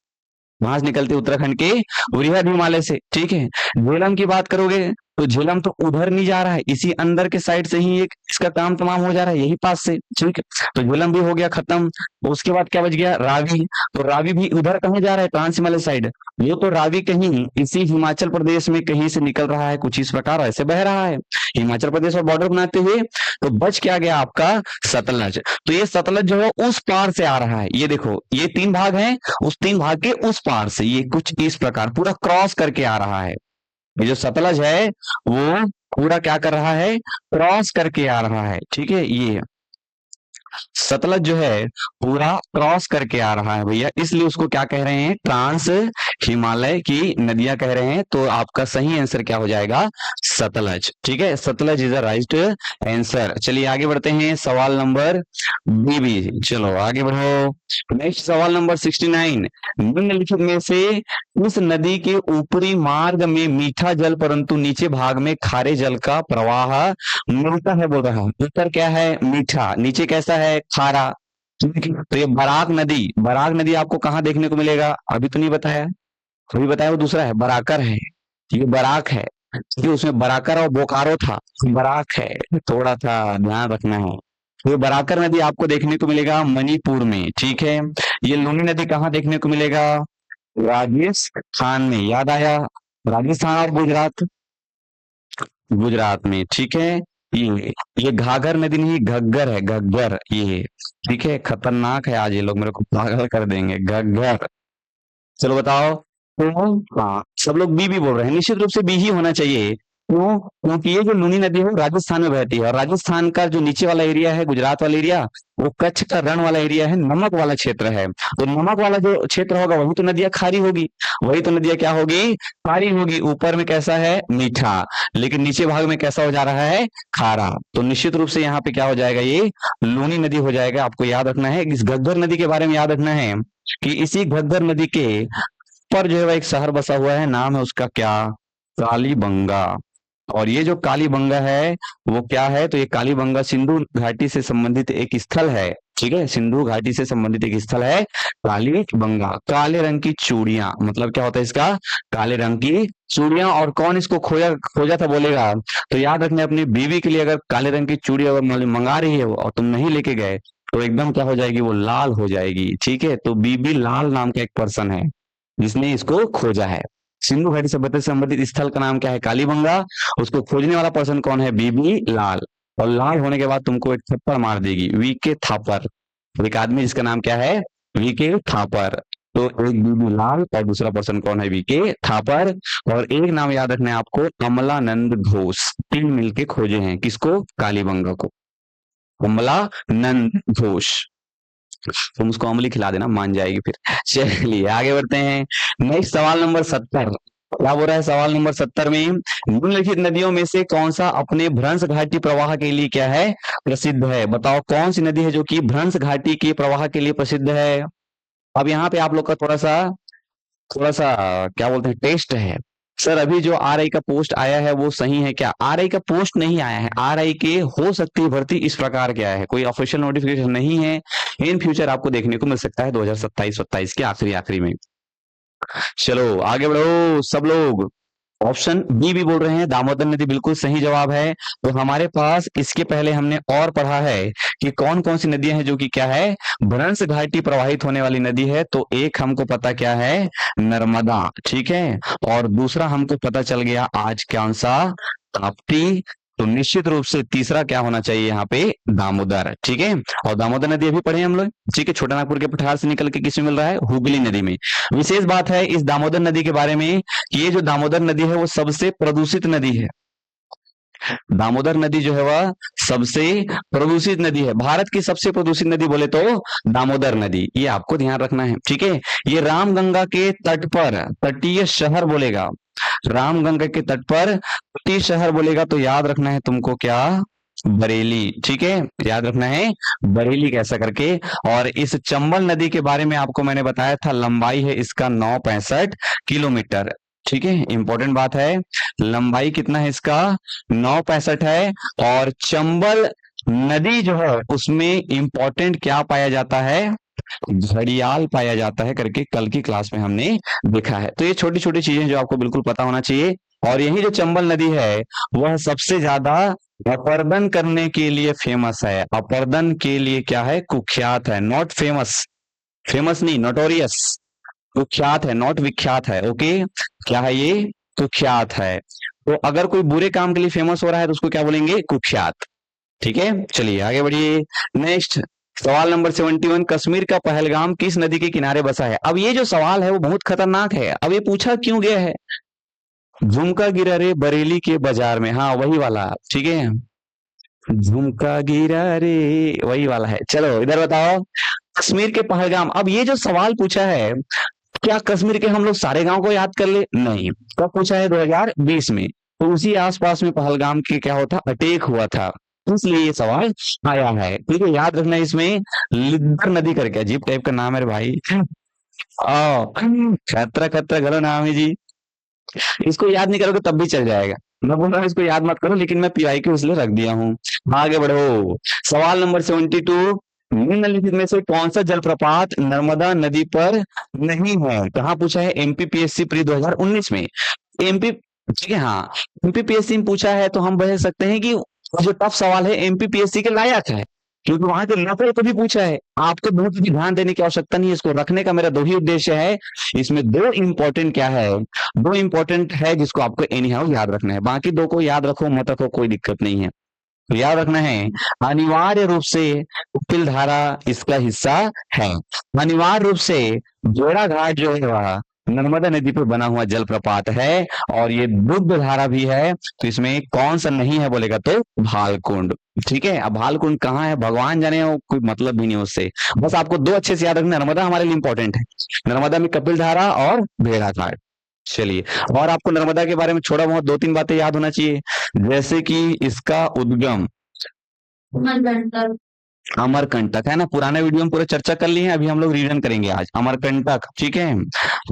वहां से निकलते उत्तराखंड के वृहद हिमालय से। ठीक है, झेलम की बात करोगे तो झेलम तो उधर नहीं जा रहा है, इसी अंदर के साइड से ही एक इसका काम तमाम हो जा रहा है, यही पास से। ठीक है, तो झेलम भी हो गया खत्म। उसके बाद क्या बच गया, रावी। तो रावी भी उधर कहीं जा रहा है, ट्रांस हिमालय साइड। ये तो रावी कहीं इसी हिमाचल प्रदेश में कहीं से निकल रहा है, कुछ इस प्रकार ऐसे बह रहा है हिमाचल प्रदेश और बॉर्डर बनाते हुए। तो बच क्या गया आपका, सतलज। तो ये सतलज जो है उस पार से आ रहा है, ये देखो ये 3 भाग हैं, उस 3 भाग के उस पार से ये कुछ इस प्रकार पूरा क्रॉस करके आ रहा है। ये जो सतलज है वो पूरा क्या कर रहा है, क्रॉस करके आ रहा है। ठीक है, ये सतलज जो है पूरा क्रॉस करके आ रहा है भैया, इसलिए उसको क्या कह रहे हैं, ट्रांस हिमालय की नदियां कह रहे हैं। तो आपका सही आंसर क्या हो जाएगा, सतलज। ठीक है, Sutlej is the right answer. चलिए आगे बढ़ते हैं, सवाल नंबर बीबी, चलो आगे बढ़ो। नेक्स्ट सवाल नंबर 69, निम्नलिखित में से इस नदी के ऊपरी मार्ग में मीठा जल परंतु नीचे भाग में खारे जल का प्रवाह मिलता है बोल रहा है। उत्तर क्या है, मीठा, नीचे कैसा है, खारा। ठीक है, तो ये बराक नदी, बराक नदी आपको कहाँ देखने को मिलेगा, अभी तो नहीं बताया, अभी बताया वो दूसरा है, बराकर है, ये बराक है। ये उसमें बराकर और बोकारो था, बराक है, थोड़ा सा ध्यान रखना है। तो ये बराकर नदी आपको देखने को मिलेगा मणिपुर में। ठीक है, ये लूनी नदी कहाँ देखने को मिलेगा, राजस्थान में, याद आया, राजस्थान और गुजरात, गुजरात में। ठीक है, ये घाघर नदी नहीं, घग्गर है, घग्गर ये। ठीक है, खतरनाक है, आज ये लोग मेरे को पागल कर देंगे, घग्गर। चलो बताओ। तो हाँ, सब लोग बी भी बोल रहे हैं, निश्चित रूप से बी ही होना चाहिए। क्यों, क्योंकि ये जो लूनी नदी है वो राजस्थान में बहती है, और राजस्थान का जो नीचे वाला एरिया है, गुजरात वाला एरिया, वो कच्छ का रण वाला एरिया है, नमक वाला क्षेत्र है। तो नमक वाला जो क्षेत्र होगा वही तो नदियां खारी होगी, वही तो नदियां क्या होगी, खारी होगी। ऊपर में कैसा है, मीठा, लेकिन नीचे भाग में कैसा हो जा रहा है, खारा। तो निश्चित रूप से यहाँ पे क्या हो जाएगा, ये लूनी नदी हो जाएगा। आपको याद रखना है, इस घग्गर नदी के बारे में याद रखना है कि इसी घग्गर नदी के पर जो है वह एक शहर बसा हुआ है, नाम है उसका क्या, कालीबंगा। और ये जो कालीबंगा है वो क्या है, तो ये कालीबंगा सिंधु घाटी से संबंधित एक स्थल है। ठीक है, सिंधु घाटी से संबंधित एक स्थल है कालीबंगा। काले रंग की चूड़ियां, मतलब क्या होता है इसका, काले रंग की चूड़ियां। और कौन इसको खोया खोजा था बोलेगा, तो याद रखना अपनी बीवी के लिए अगर काले रंग की चूड़ी अगर मंगा रही है वो, और तुम नहीं लेके गए, तो एकदम क्या हो जाएगी, वो लाल हो जाएगी। ठीक है, तो बीबी लाल नाम का एक पर्सन है जिसने इसको खोजा है। सिंधु घाटी सभ्यता से संबंधित स्थल का नाम क्या है, कालीबंगा। उसको खोजने वाला पर्सन कौन है, बीबी लाल। और लाल होने के बाद तुमको एक थप्पड़ मार देगी, वीके थापर, एक आदमी जिसका नाम क्या है, वीके थापर। तो एक बीबी लाल और दूसरा पर्सन कौन है, वीके थापर। और एक नाम याद रखना है आपको, कमलानंद घोष। 3 मिलके खोजे हैं किसको, कालीबंगा को, कमलानंद घोष। तुम उसको अमली खिला देना, मान जाएगी फिर। चलिए आगे बढ़ते हैं। नेक्स्ट सवाल नंबर 70। क्या बोल रहा है सवाल नंबर 70 में, निम्नलिखित नदियों में से कौन सा अपने भ्रंश घाटी प्रवाह के लिए क्या है, प्रसिद्ध है। बताओ कौन सी नदी है जो कि भ्रंश घाटी के प्रवाह के लिए प्रसिद्ध है। अब यहाँ पे आप लोग का थोड़ा सा क्या बोलते हैं, टेस्ट है। सर अभी जो आरआई का पोस्ट आया है वो सही है क्या। आरआई का पोस्ट नहीं आया है, आरआई के हो सकती है भर्ती इस प्रकार के आया है, कोई ऑफिशियल नोटिफिकेशन नहीं है। इन फ्यूचर आपको देखने को मिल सकता है 2027-28 के आखिरी आखिरी में। चलो आगे बढ़ो सब लोग। ऑप्शन बी भी बोल रहे हैं, दामोदर नदी बिल्कुल सही जवाब है। तो हमारे पास इसके पहले हमने और पढ़ा है कि कौन कौन सी नदियां हैं जो कि क्या है, भ्रंश घाटी प्रवाहित होने वाली नदी है। तो एक हमको पता क्या है, नर्मदा, ठीक है। और दूसरा हमको पता चल गया आज कौन सा, ताप्ती। तो निश्चित रूप से तीसरा क्या होना चाहिए यहाँ पे, दामोदर, ठीक है। और दामोदर नदी अभी पढ़े हम लोग, ठीक है। छोटा नागपुर के पठार से निकल के किसमें मिल रहा है, हुगली नदी में। विशेष बात है इस दामोदर नदी के बारे में कि ये जो दामोदर नदी है वो सबसे प्रदूषित नदी है। दामोदर नदी जो है वह सबसे प्रदूषित नदी है। भारत की सबसे प्रदूषित नदी बोले तो दामोदर नदी, ये आपको ध्यान रखना है, ठीक है। ये रामगंगा के तट पर तटीय शहर बोलेगा, रामगंगा के तट पर तटीय शहर बोलेगा तो याद रखना है तुमको क्या, बरेली, ठीक है। याद रखना है बरेली कैसा करके। और इस चंबल नदी के बारे में आपको मैंने बताया था, लंबाई है इसका 965 किलोमीटर, ठीक है। इंपॉर्टेंट बात है, लंबाई कितना है इसका, 965 है। और चंबल नदी जो है उसमें इंपॉर्टेंट क्या पाया जाता है, घड़ियाल पाया जाता है करके कल की क्लास में हमने देखा है। तो ये छोटी छोटी चीजें जो आपको बिल्कुल पता होना चाहिए। और यही जो चंबल नदी है वह सबसे ज्यादा अपर्दन करने के लिए फेमस है, अपर्दन के लिए क्या है, कुख्यात है। नॉट फेमस, फेमस नहीं, नोटोरियस, कुख्यात है, नॉट विख्यात है, ओके। क्या है ये, कुख्यात है। तो अगर कोई बुरे काम के लिए फेमस हो रहा है तो उसको क्या बोलेंगे, कुख्यात, ठीक है। चलिए आगे बढ़िए। नेक्स्ट सवाल नंबर 71, कश्मीर का पहलगाम किस नदी के किनारे बसा है। अब ये जो सवाल है वो बहुत खतरनाक है। अब ये पूछा क्यों गया है, झुमका गिरा रे बरेली के बाजार में, हाँ वही वाला, ठीक है। झुमका गिरा रे, वही वाला है। चलो इधर बताओ, कश्मीर के पहलगाम। अब ये जो सवाल पूछा है, क्या कश्मीर के हम लोग सारे गांव को याद कर ले, नहीं। कब पूछा है, 2020 में। तो उसी आसपास में पहलगाम के क्या होता, अटैक हुआ था, इसलिए ये सवाल आया है, ठीक है। याद रखना इसमें लिद्दर नदी करके, अजीब टाइप का नाम है रे भाई। खतरा खतरा गलो नाम है जी। इसको याद नहीं करोगे तब भी चल जाएगा, मैं बोल रहा हूँ इसको याद मत करो, लेकिन मैं पीआई के इसलिए रख दिया हूँ। आगे बढ़ो, सवाल नंबर 72, निम्नलिखित में से कौन सा जलप्रपात नर्मदा नदी पर नहीं है। कहाँ पूछा है, एमपीपीएससी प्री 2019 में। एमपी, ठीक है, हाँ एमपीपीएससी में पूछा है तो हम बता सकते हैं कि जो टफ सवाल है एमपीपीएससी के लायक है, क्योंकि वहां के लेवल को भी पूछा है। आपको बहुत भी ध्यान देने की आवश्यकता नहीं है, इसको रखने का मेरा दो ही उद्देश्य है। इसमें दो इंपॉर्टेंट क्या है, दो इंपॉर्टेंट है जिसको आपको एनी हाउ याद रखना है, बाकी दो को याद रखो मत रखो कोई दिक्कत नहीं है। तो याद रखना है अनिवार्य रूप से कपिल धारा इसका हिस्सा है, अनिवार्य रूप से जोड़ा घाट जो है वह नर्मदा नदी पर बना हुआ जलप्रपात है, और ये दुग्ध धारा भी है। तो इसमें कौन सा नहीं है बोलेगा तो भालकुंड, ठीक है। अब भालकुंड कहाँ है भगवान जाने, हो कोई मतलब भी नहीं उससे। बस आपको दो अच्छे से याद रखना, नर्मदा हमारे लिए इंपॉर्टेंट है, नर्मदा में कपिल धारा और भेड़ा घाट। चलिए, और आपको नर्मदा के बारे में थोड़ा बहुत दो तीन बातें याद होना चाहिए, जैसे कि इसका उद्गम अमरकंटक है ना, पुराने वीडियो में पूरा चर्चा कर ली है, अभी हम लोग रीजन करेंगे आज अमरकंटक, ठीक है।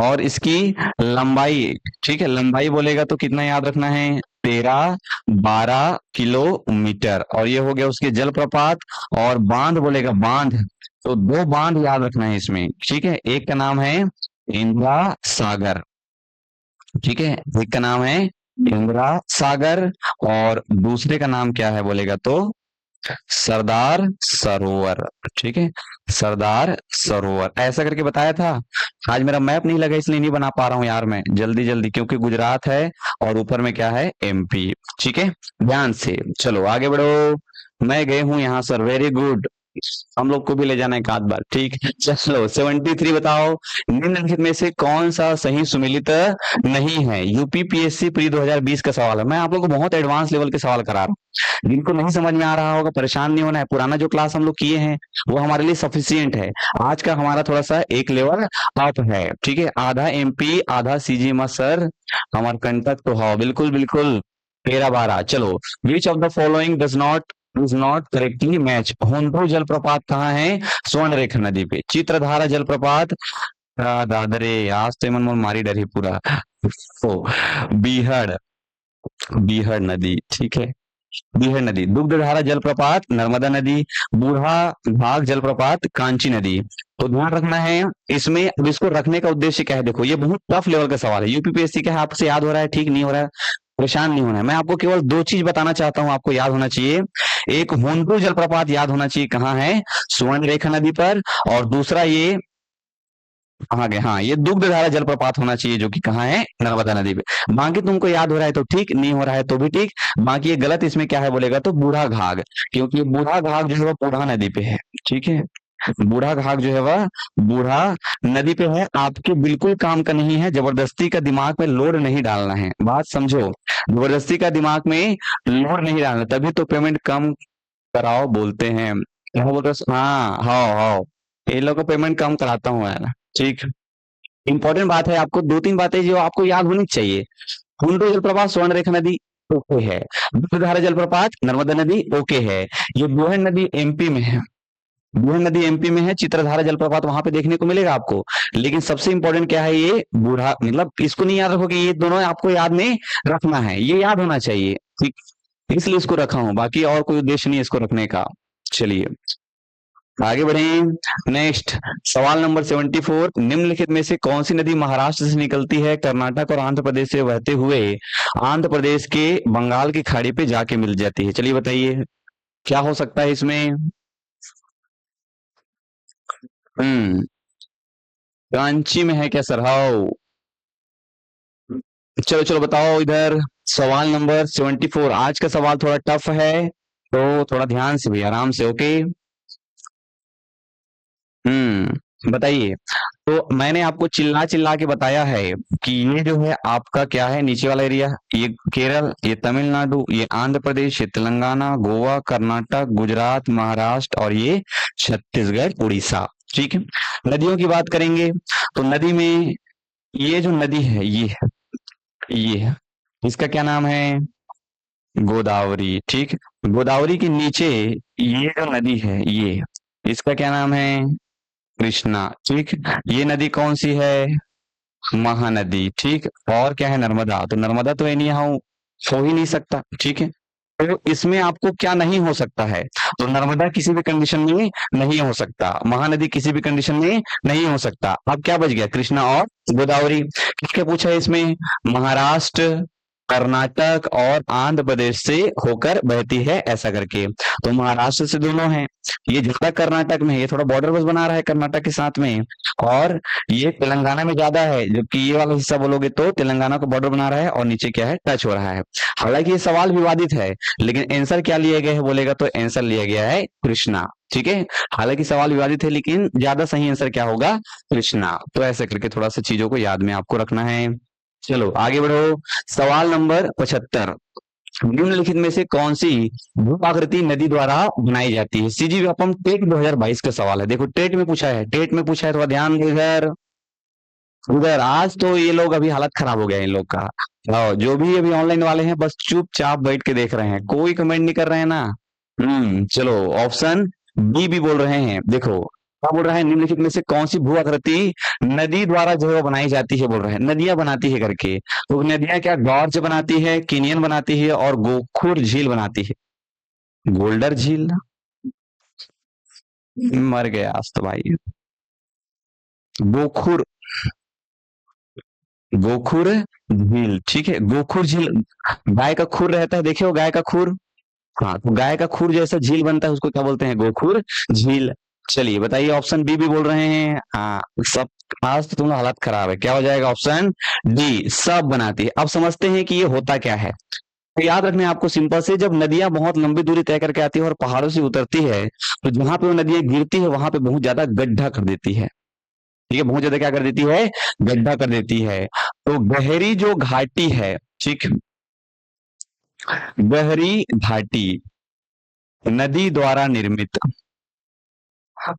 और इसकी लंबाई, ठीक है, लंबाई बोलेगा तो कितना याद रखना है, 13-12 किलोमीटर। और ये हो गया उसके जलप्रपात। और बांध बोलेगा, बांध तो दो बांध याद रखना है इसमें, ठीक है। एक का नाम है इंदिरा सागर, ठीक है, एक का नाम है इंदिरा सागर, और दूसरे का नाम क्या है बोलेगा तो सरदार सरोवर, ठीक है, सरदार सरोवर। ऐसा करके बताया था। आज मेरा मैप नहीं लगा इसलिए नहीं बना पा रहा हूं यार मैं जल्दी जल्दी, क्योंकि गुजरात है और ऊपर में क्या है, एमपी, ठीक है, ध्यान से। चलो आगे बढ़ो, मैं गए हूं यहाँ सर, वेरी गुड। हम लोग को भी ले जाना है एक आध बार, ठीक। चलो 73 बताओ, निम्नलिखित में से कौन सा सही सुमेलित नहीं है। यूपीपीएससी प्री 2020 का सवाल है। मैं आप लोग को बहुत एडवांस लेवल के सवाल करा रहा हूँ, जिनको नहीं समझ में आ रहा होगा परेशान नहीं होना है। पुराना जो क्लास हम लोग किए हैं वो हमारे लिए सफिशियंट है। आज का हमारा थोड़ा सा एक लेवल अप है, ठीक है। आधा एमपी आधा सीजीएमएस सर, हमारे कंटक तो हाँ बिल्कुल बिल्कुल 13-12। चलो, which of the following does not correctly match. Hondo जलप्रपात कहाँ है? स्वर्णरेखा नदी पे। चित्रधारा जलप्रपात दादरे, आज तो मन मारी डर ही पूरा। तो बीहड़, बीहड़ नदी, ठीक है, बीहड़ नदी। दुग्धधारा जलप्रपात नर्मदा नदी। बूढ़ा घाघ जलप्रपात कांची नदी। तो ध्यान रखना है इसमें। अब इसको रखने का उद्देश्य क्या है? देखो ये बहुत टफ लेवल का सवाल है, यूपीपीएससी का है, आपसे याद हो रहा है, ठीक नहीं हो रहा है, परेशान नहीं होना है। मैं आपको केवल दो चीज बताना चाहता हूं, आपको याद होना चाहिए। एक होंडो जलप्रपात याद होना चाहिए कहाँ है, स्वर्ण रेखा नदी पर। और दूसरा ये कहाँ गए, हाँ, ये दुग्धधारा जलप्रपात होना चाहिए जो कि कहाँ है, नर्मदा नदी पे। बाकी तुमको याद हो रहा है तो ठीक, नहीं हो रहा है तो भी ठीक। बाकी ये गलत इसमें क्या है बोलेगा तो बूढ़ा घाघ, क्योंकि बूढ़ा घाघ जो है वो बूढ़ा नदी पे है, ठीक है। बूढ़ा घाघ जो है वह बूढ़ा नदी पे है। आपके बिल्कुल काम का नहीं है, जबरदस्ती का दिमाग में लोड नहीं डालना है, बात समझो। जबरदस्ती का दिमाग में लोड नहीं डालना, तभी तो पेमेंट कम कराओ बोलते हैं। क्या बोलते हैं? हाँ हाँ हाँ, ये लोग को पेमेंट कम कराता हूँ यार, ठीक। इंपॉर्टेंट बात है, आपको दो तीन बातें जो आपको याद होनी चाहिए। हुंडो जलप्रपात स्वर्ण रेखा नदी ओके है, दुग्धधारा जलप्रपात नर्मदा नदी ओके है। ये बोहन नदी एमपी में है, बोहन नदी एमपी में है। चित्रधारा जलप्रपात वहां पे देखने को मिलेगा आपको। लेकिन सबसे इंपॉर्टेंट क्या है, ये बूढ़ा, मतलब इसको नहीं याद रखो कि ये दोनों आपको याद में रखना है, ये याद होना चाहिए, ठीक। इसलिए इसको रखा हूं, बाकी और कोई उद्देश्य नहीं है इसको रखने का। चलिए आगे बढ़े। नेक्स्ट सवाल नंबर 74, निम्नलिखित में से कौन सी नदी महाराष्ट्र से निकलती है, कर्नाटक और आंध्र प्रदेश से बहते हुए आंध्र प्रदेश के बंगाल की खाड़ी पे जाके मिल जाती है? चलिए बताइए क्या हो सकता है इसमें। हम्म, रांची में है क्या सर? हाउ, चलो चलो बताओ इधर। सवाल नंबर 74, आज का सवाल थोड़ा टफ है, तो थोड़ा ध्यान से भी आराम से, ओके। बताइए। तो मैंने आपको चिल्ला चिल्ला के बताया है कि ये जो है आपका क्या है, नीचे वाला एरिया, ये केरल, ये तमिलनाडु, ये आंध्र प्रदेश, ये तेलंगाना, गोवा, कर्नाटक, गुजरात, महाराष्ट्र और ये छत्तीसगढ़, उड़ीसा, ठीक है। नदियों की बात करेंगे तो नदी में ये जो नदी है ये है, इसका क्या नाम है, गोदावरी, ठीक। गोदावरी के नीचे ये जो नदी है ये, इसका क्या नाम है, कृष्णा, ठीक। ये नदी कौन सी है, महानदी, ठीक। और क्या है, नर्मदा। तो नर्मदा तो एनी हाउ हो ही नहीं सकता, ठीक है। तो इसमें आपको क्या नहीं हो सकता है, तो नर्मदा किसी भी कंडीशन में नहीं हो सकता, महानदी किसी भी कंडीशन में नहीं हो सकता। अब क्या बच गया, कृष्णा और गोदावरी। किसके पूछा है इसमें, महाराष्ट्र, कर्नाटक और आंध्र प्रदेश से होकर बहती है, ऐसा करके। तो महाराष्ट्र से दोनों हैं, ये ज्यादा कर्नाटक में है, ये थोड़ा बॉर्डर बस बना रहा है कर्नाटक के साथ में, और ये तेलंगाना में ज्यादा है, जबकि ये वाला हिस्सा बोलोगे तो तेलंगाना को बॉर्डर बना रहा है और नीचे क्या है, टच हो रहा है। हालांकि ये सवाल विवादित है, लेकिन आंसर क्या लिया गया है बोलेगा तो आंसर लिया गया है कृष्णा, ठीक है। हालांकि सवाल विवादित है लेकिन ज्यादा सही आंसर क्या होगा, कृष्णा। तो ऐसे करके थोड़ा सा चीजों को याद में आपको रखना है। चलो आगे बढ़ो। सवाल नंबर 75, निम्नलिखित में से कौन सी भू-आकृति नदी द्वारा बनाई जाती है? सीजी व्यापम टेट 2022 का सवाल है, देखो टेट में पूछा है, टेट में पूछा है, थोड़ा ध्यान दो इधर उधर। आज तो ये लोग अभी हालत खराब हो गया है इन लोग का। जो भी अभी ऑनलाइन वाले हैं बस चुपचाप बैठ के देख रहे हैं, कोई कमेंट नहीं कर रहे हैं ना। चलो ऑप्शन बी भी बोल रहे हैं, देखो क्या बोल रहा है, निम्नलिखित में से कौन सी भू आकृति नदी द्वारा जो है वो बनाई जाती है, बोल रहे हैं नदियां बनाती है करके। तो नदियां क्या गॉर्ज बनाती है, केनियन बनाती है और गोखुर झील बनाती है। गोल्डर झील, मर गया आज तो भाई। गोखुर, गोखुर झील, ठीक है। गोखुर झील, गाय का खुर रहता है, देखे हो गाय का खुर, हाँ, तो गाय का खुर जैसा झील बनता है उसको क्या बोलते हैं, गोखुर झील। चलिए बताइए, ऑप्शन बी भी बोल रहे हैं, हाँ सब। आज तो तुम्हारा हालत खराब है, क्या हो जाएगा, ऑप्शन डी सब बनाती है। अब समझते हैं कि ये होता क्या है। तो याद रखना है आपको सिंपल से, जब नदियां बहुत लंबी दूरी तय करके आती है और पहाड़ों से उतरती है, तो जहां पे वो नदियां गिरती है वहां पे बहुत ज्यादा गड्ढा कर देती है। ठीक है, बहुत ज्यादा क्या कर देती है, गड्ढा कर देती है। तो गहरी जो घाटी है, ठीक, गहरी घाटी नदी द्वारा निर्मित,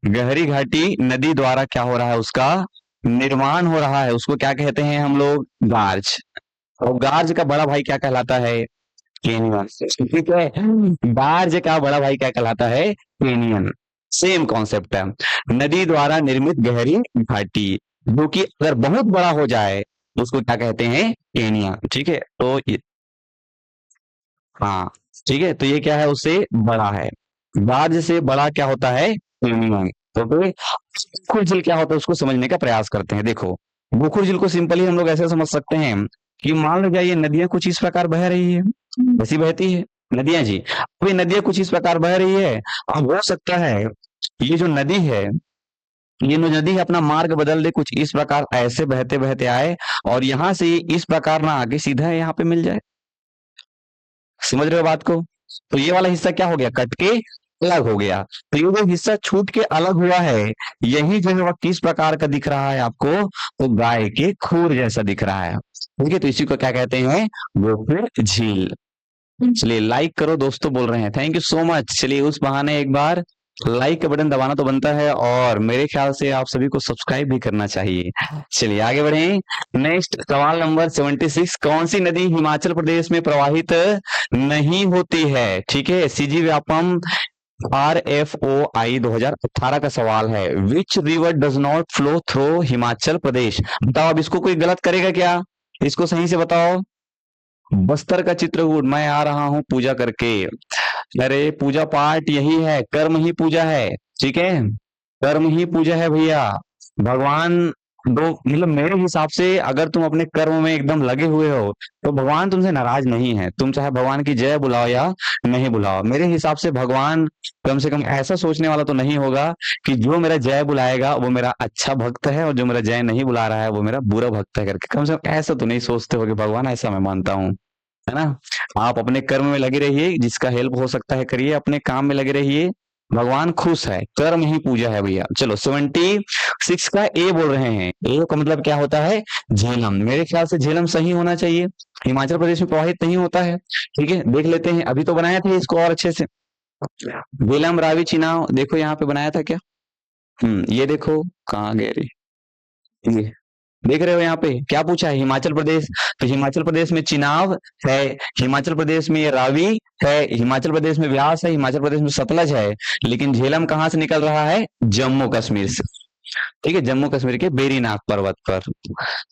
गहरी घाटी नदी द्वारा क्या हो रहा है, उसका निर्माण हो रहा है, उसको क्या कहते हैं हम लोग, गार्ज। और गार्ज का बड़ा भाई क्या कहलाता है, केनियन। ठीक है, गार्ज का बड़ा भाई क्या कहलाता है, केनियन। सेम कॉन्सेप्ट है, नदी द्वारा निर्मित गहरी घाटी, जो कि अगर बहुत बड़ा हो जाए तो उसको क्या कहते हैं, केनियन। ठीक है, तो हाँ, ठीक है, तो ये क्या है, उससे बड़ा है। गार्ज से बड़ा क्या होता है, केनियन। तो फिर गोखुर झील क्या होता है, उसको समझने का प्रयास करते हैं। देखो, गोखुर झील को सिंपली हम लोग ऐसे समझ सकते हैं कि मान लो जाइए नदियां कुछ इस प्रकार बह रही है, वैसी बहती है नदियां जी। अभी नदियां कुछ इस प्रकार बह रही है, अब हो सकता है ये जो नदी है, ये जो नदी है अपना मार्ग बदल दे, कुछ इस प्रकार ऐसे बहते बहते आए और यहाँ से ये इस प्रकार ना आगे सीधा यहाँ पे मिल जाए। समझ रहे हो बात को? तो ये वाला हिस्सा क्या हो गया, कट के अलग हो गया। तो ये जो हिस्सा छूट के अलग हुआ है, यही जो है वह किस प्रकार का दिख रहा है आपको, तो गाय के खूर जैसा दिख रहा है। ठीक है, तो इसी को क्या कहते हैं, गोखुर झील। चलिए लाइक करो, दोस्तों बोल रहे हैं, थैंक यू सो मच। चलिए उस बहाने एक बार लाइक का बटन दबाना तो बनता है, और मेरे ख्याल से आप सभी को सब्सक्राइब भी करना चाहिए। चलिए आगे बढ़े। नेक्स्ट सवाल नंबर 76, कौन सी नदी हिमाचल प्रदेश में प्रवाहित नहीं होती है? ठीक है, सीजी व्यापम RFOI 2018 का सवाल है, which river does not flow through Himachal Pradesh. बताओ, अब इसको कोई गलत करेगा क्या, इसको सही से बताओ। बस्तर का चित्रकूट, मैं आ रहा हूं पूजा करके। अरे पूजा पाठ यही है, कर्म ही पूजा है। ठीक है, कर्म ही पूजा है भैया। भगवान दो, मतलब मेरे हिसाब से अगर तुम अपने कर्म में एकदम लगे हुए हो तो भगवान तुमसे नाराज नहीं है। तुम चाहे भगवान की जय बुलाओ या नहीं बुलाओ, मेरे हिसाब से भगवान कम से कम ऐसा सोचने वाला तो नहीं होगा कि जो मेरा जय बुलाएगा वो मेरा अच्छा भक्त है और जो मेरा जय नहीं बुला रहा है वो मेरा बुरा भक्त है करके। कम से कम ऐसा तो नहीं सोचते हो कि भगवान, ऐसा मैं मानता हूँ, है ना। आप अपने कर्म में लगे रहिए, जिसका हेल्प हो सकता है करिए, अपने काम में लगे रहिए, भगवान खुश है। कर्म ही पूजा है भैया। चलो 76 का ए बोल रहे हैं, ए का मतलब क्या होता है, झेलम। मेरे ख्याल से झेलम सही होना चाहिए, हिमाचल प्रदेश में प्रवाहित नहीं होता है। ठीक है, देख लेते हैं, अभी तो बनाया था इसको और अच्छे से। झेलम रावी चिनाव, देखो यहाँ पे बनाया था क्या, ये देखो कहाँ गए रे, ये देख रहे हो यहाँ पे क्या पूछा है, हिमाचल प्रदेश। तो हिमाचल प्रदेश में चिनाब है, हिमाचल प्रदेश में ये रावी है, हिमाचल प्रदेश में व्यास है, हिमाचल प्रदेश में सतलज है। लेकिन झेलम कहाँ से निकल रहा है, जम्मू कश्मीर से। ठीक है, जम्मू कश्मीर के बेरीनाग पर्वत पर,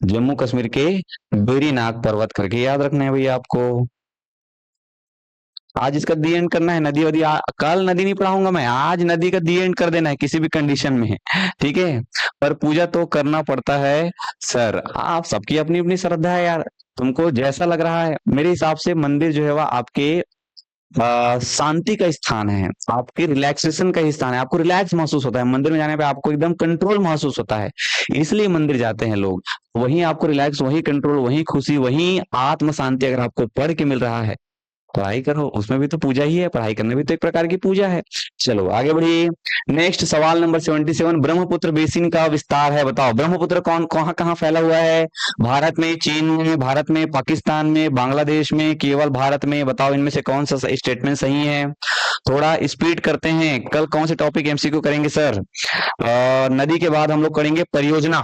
जम्मू कश्मीर के बेरीनाग पर्वत करके याद रखना है भैया आपको। आज इसका दी एंड करना है, नदी वदी कल नदी नहीं पढ़ाऊंगा मैं, आज नदी का दी एंड कर देना है किसी भी कंडीशन में। ठीक है, पर पूजा तो करना पड़ता है सर। आप सबकी अपनी अपनी श्रद्धा है यार, तुमको जैसा लग रहा है। मेरे हिसाब से मंदिर जो है वह आपके शांति का स्थान है, आपके रिलैक्सेशन का ही स्थान है। आपको रिलैक्स महसूस होता है मंदिर में जाने पे, आपको एकदम कंट्रोल महसूस होता है, इसलिए मंदिर जाते हैं लोग। वहीं आपको रिलैक्स, वहीं कंट्रोल, वहीं खुशी, वहीं आत्म शांति अगर आपको पढ़ के मिल रहा है, पढ़ाई करो, उसमें भी तो पूजा ही है, पढ़ाई करना भी तो एक प्रकार की पूजा है। चलो आगे बढ़िए। नेक्स्ट सवाल नंबर 77, ब्रह्मपुत्र बेसिन का विस्तार है, बताओ ब्रह्मपुत्र कौन कहाँ कहाँ फैला हुआ है, भारत में, चीन में, भारत में, पाकिस्तान में, बांग्लादेश में, केवल भारत में। बताओ इनमें से कौन सा स्टेटमेंट सही है। थोड़ा स्पीड करते हैं, कल कौन से टॉपिक एमसीक्यू करेंगे सर, नदी के बाद हम लोग करेंगे परियोजना।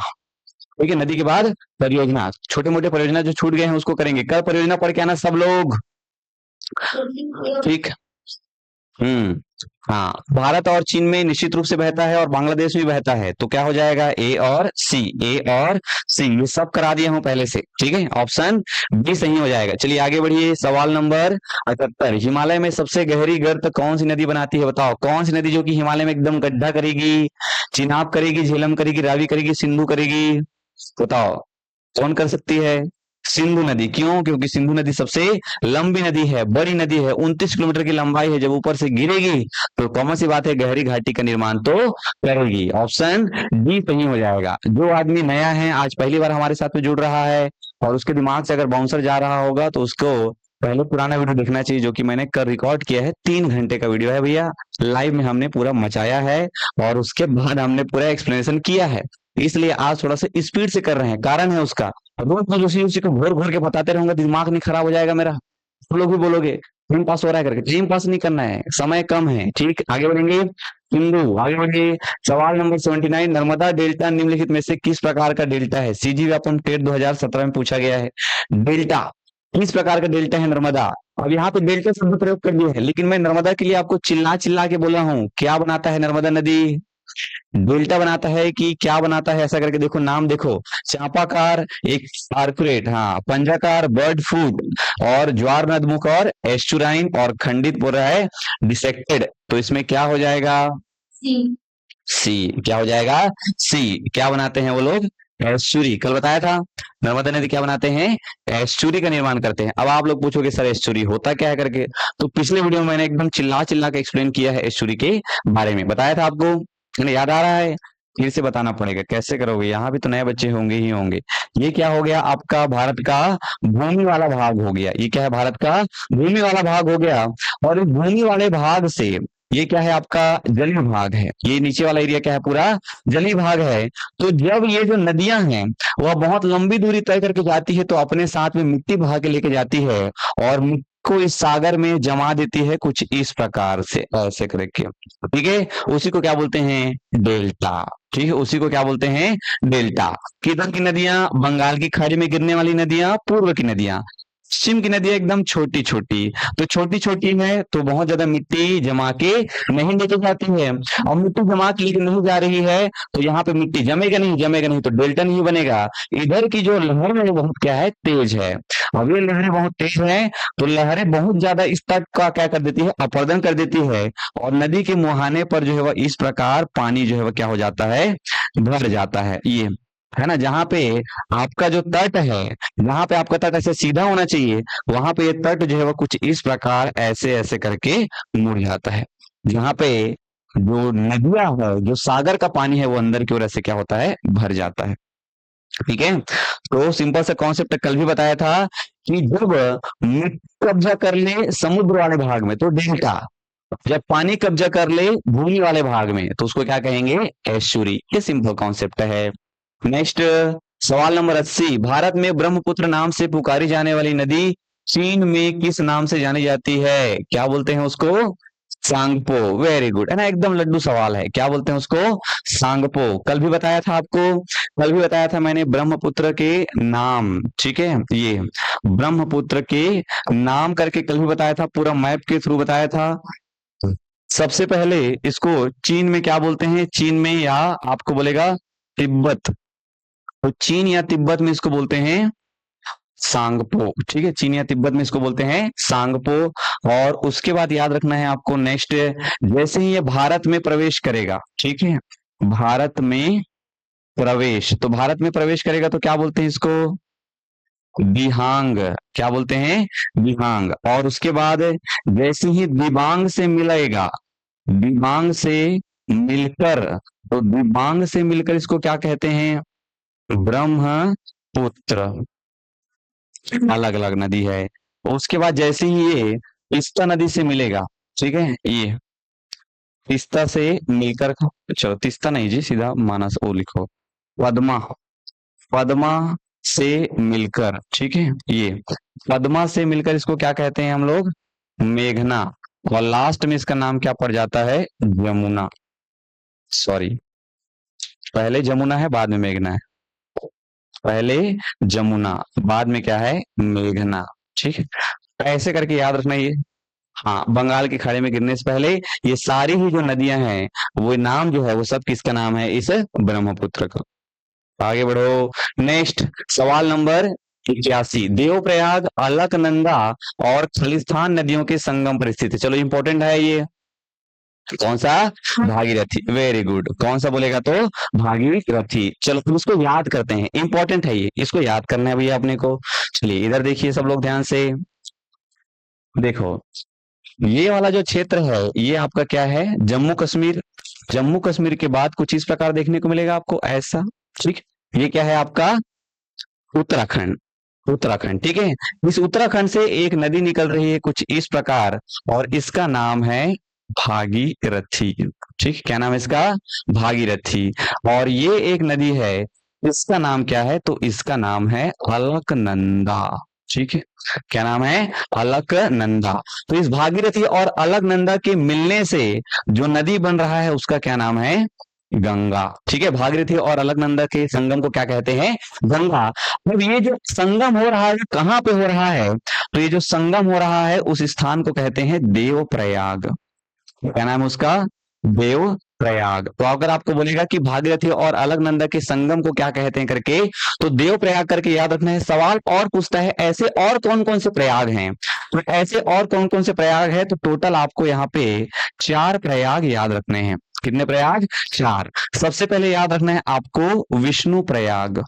ठीक है, नदी के बाद परियोजना, छोटे मोटे परियोजना जो छूट गए हैं उसको करेंगे कल। परियोजना पढ़ के आना सब लोग, ठीक। हम्म, हाँ, भारत और चीन में निश्चित रूप से बहता है और बांग्लादेश में बहता है, तो क्या हो जाएगा, ए और सी, ए और सी, ये सब करा दिया हूं पहले से। ठीक है, ऑप्शन बी सही हो जाएगा। चलिए आगे बढ़िए, सवाल नंबर 78, हिमालय में सबसे गहरी गर्त कौन सी नदी बनाती है, बताओ कौन सी नदी जो कि हिमालय में एकदम गड्ढा करेगी, चिनाब करेगी, झेलम करेगी, रावी करेगी, सिंधु करेगी। बताओ कौन कर सकती है, सिंधु नदी। क्यों, क्योंकि सिंधु नदी सबसे लंबी नदी है, बड़ी नदी है, 29 किलोमीटर की लंबाई है। जब ऊपर से गिरेगी तो कॉमन सी बात है, गहरी घाटी का निर्माण तो करेगी। ऑप्शन डी सही हो जाएगा। जो आदमी नया है, आज पहली बार हमारे साथ में जुड़ रहा है और उसके दिमाग से अगर बाउंसर जा रहा होगा तो उसको पहले पुराना वीडियो देखना चाहिए जो कि मैंने कल रिकॉर्ड किया है, 3 घंटे का वीडियो है भैया, लाइव में हमने पूरा मचाया है और उसके बाद हमने पूरा एक्सप्लेनेशन किया है। इसलिए आज थोड़ा सा स्पीड से कर रहे हैं, कारण है उसका। रोज रोज उसी उसी को घोर घोर के बताते रहूंगा, दिमाग नहीं खराब हो जाएगा मेरा? तुम लोग भी बोलोगे टाइम पास हो रहा है करके, टाइम पास नहीं करना है, समय कम है। ठीक, आगे बढ़ेंगे। हिंदू, आगे बढ़िए। सवाल नंबर 79, नर्मदा डेल्टा निम्नलिखित में से किस प्रकार का डेल्टा है? सीजी व्यापम टेट 2017 में पूछा गया है। डेल्टा किस प्रकार का डेल्टा है नर्मदा? अब यहाँ पे डेल्टा शब्द प्रयोग कर दिया है, लेकिन मैं नर्मदा के लिए आपको चिल्ला चिल्ला के बोला हूँ, क्या बनाता है नर्मदा नदी? डेल्टा बनाता है कि क्या बनाता है? ऐसा करके देखो, नाम देखो, चापाकार एक आर्कुरेट, हाँ, पंजाकार बर्ड फूड, और ज्वार नदमुख और एस्चुराइन, और खंडित बोल रहा है डिसेक्टेड। तो इसमें क्या हो जाएगा? सी। सी क्या हो जाएगा? सी। क्या बनाते हैं वो लोग? एस्चुरी। कल बताया था नर्मदा नदी क्या बनाते हैं? एस्चुरी का निर्माण करते हैं। अब आप लोग पूछोगे सर एस्चुरी होता क्या है करके, तो पिछले वीडियो में मैंने एकदम चिल्ला चिल्ला के एक्सप्लेन किया है एस्चुरी के बारे में, बताया था आपको, याद आ रहा है? फिर से बताना पड़ेगा, कैसे करोगे? यहाँ भी तो नए बच्चे होंगे ही होंगे। ये क्या हो गया आपका? भारत का भूमि वाला भाग हो गया। ये क्या है? भारत का भूमि वाला भाग हो गया। और इस भूमि वाले भाग से ये क्या है? आपका जलीय भाग है। ये नीचे वाला एरिया क्या है? पूरा जलीय भाग है। तो जब ये जो नदियां हैं वह बहुत लंबी दूरी तय करके जाती है, तो अपने साथ में मिट्टी बहा के लेके जाती है और मिट्टी को इस सागर में जमा देती है, कुछ इस प्रकार से, ऐसे करके। ठीक है, उसी को क्या बोलते हैं? डेल्टा। ठीक है, उसी को क्या बोलते हैं? डेल्टा। किधर की नदियां? बंगाल की खाड़ी में गिरने वाली नदियां, पूर्व की नदियां। पश्चिम की नदियां एकदम छोटी छोटी, तो छोटी छोटी है तो बहुत ज्यादा मिट्टी जमा के नहीं लेके जाती है। और मिट्टी जमा के लेके नहीं जा रही है तो यहाँ पे मिट्टी जमेगा नहीं, जमेगा नहीं तो डेल्टा नहीं बनेगा। इधर की जो लहर है वो बहुत क्या है? तेज है। अब ये लहरें बहुत तेज है तो लहरें बहुत ज्यादा इस तट का क्या कर देती है? अपरदन कर देती है, और नदी के मुहाने पर जो है वह इस प्रकार पानी जो है वह क्या हो जाता है? भर जाता है। ये है ना, जहां पे आपका जो तट है, जहां पे आपका तट ऐसे सीधा होना चाहिए, वहां पे ये तट जो है वो कुछ इस प्रकार ऐसे ऐसे करके मुड़ जाता है। जहां पे जो नदियां है, जो सागर का पानी है, वो अंदर की ओर ऐसे क्या होता है? भर जाता है। ठीक है, तो सिंपल सा कॉन्सेप्ट कल भी बताया था कि जब मिट्टी कब्जा कर ले समुद्र वाले भाग में तो डेल्टा, जब पानी कब्जा कर ले भूमि वाले भाग में तो उसको क्या कहेंगे? एस्चुरी। ये सिंपल कॉन्सेप्ट है। नेक्स्ट, सवाल नंबर 80, भारत में ब्रह्मपुत्र नाम से पुकारी जाने वाली नदी चीन में किस नाम से जानी जाती है? क्या बोलते हैं उसको? सांगपो। वेरी गुड, है ना, एकदम लड्डू सवाल है। क्या बोलते हैं उसको? सांगपो। कल भी बताया था आपको, कल भी बताया था मैंने ब्रह्मपुत्र के नाम। ठीक है, ये ब्रह्मपुत्र के नाम करके कल भी बताया था, पूरा मैप के थ्रू बताया था। सबसे पहले इसको चीन में क्या बोलते हैं? चीन में, या आपको बोलेगा तिब्बत, तो चीन या तिब्बत में इसको बोलते हैं सांगपो। ठीक है, चीन या तिब्बत में इसको बोलते हैं सांगपो। और उसके बाद याद रखना है आपको, नेक्स्ट, जैसे ही ये भारत में प्रवेश करेगा, ठीक है, भारत में प्रवेश, तो भारत में प्रवेश करेगा तो क्या बोलते हैं इसको? दिहांग। क्या बोलते हैं? दिहांग। और उसके बाद जैसे ही दिबांग से मिलेगा, दिबांग से मिलकर, तो दिबांग से मिलकर इसको क्या कहते हैं? ब्रह्मपुत्र। अलग अलग नदी है। उसके बाद जैसे ही ये तीस्ता नदी से मिलेगा, ठीक है, ये तीस्ता से मिलकर, चलो तीस्ता नहीं जी, सीधा मानस ओ लिखो, पद्मा, पद्मा से मिलकर, ठीक है, ये पद्मा से मिलकर इसको क्या कहते हैं हम लोग? मेघना। और लास्ट में इसका नाम क्या पड़ जाता है? यमुना। सॉरी, पहले जमुना है बाद में मेघना है, पहले जमुना बाद में क्या है? मेघना। ठीक है, ऐसे करके याद रखना ये। हाँ, बंगाल की खाड़ी में गिरने से पहले ये सारी ही जो नदियां हैं, वो नाम जो है वो सब किसका नाम है? इस ब्रह्मपुत्र का। आगे बढ़ो। नेक्स्ट, सवाल नंबर 81, देवप्रयाग, अलकनंदा और खालिस्तान नदियों के संगम पर स्थित है। चलो इंपॉर्टेंट है ये, कौन सा? भागीरथी। वेरी गुड, कौन सा बोलेगा तो? भागीरथी। चलो तुम इसको याद करते हैं, इंपॉर्टेंट है ये, इसको याद करना है भैया अपने को। चलिए इधर देखिए सब लोग ध्यान से, देखो ये वाला जो क्षेत्र है ये आपका क्या है? जम्मू कश्मीर। जम्मू कश्मीर के बाद कुछ इस प्रकार देखने को मिलेगा आपको, ऐसा। ठीक, ये क्या है आपका? उत्तराखंड। उत्तराखंड। ठीक है, इस उत्तराखंड से एक नदी निकल रही है कुछ इस प्रकार, और इसका नाम है भागीरथी। ठीक, क्या नाम है इसका? भागीरथी। और ये एक नदी है, इसका नाम क्या है? तो इसका नाम है अलकनंदा। ठीक है, क्या नाम है? अलकनंदा। तो इस भागीरथी और अलकनंदा के मिलने से जो नदी बन रहा है उसका क्या नाम है? गंगा। ठीक है, भागीरथी और अलकनंदा के संगम को क्या कहते हैं? गंगा। अब ये जो संगम हो रहा है कहाँ पे हो रहा है? तो ये जो संगम हो रहा है उस स्थान को कहते हैं देवप्रयाग। क्या नाम है उसका? देवप्रयाग। तो अगर आपको बोलेगा कि भागीरथी और अलकनंदा के संगम को क्या कहते हैं करके, तो देवप्रयाग करके याद रखना है। सवाल और पूछता है ऐसे और कौन कौन से प्रयाग हैं, तो ऐसे और कौन कौन से प्रयाग है, तो टोटल आपको यहाँ पे 4 प्रयाग याद रखने हैं। कितने प्रयाग? 4। सबसे पहले याद रखना है आपको विष्णु प्रयाग।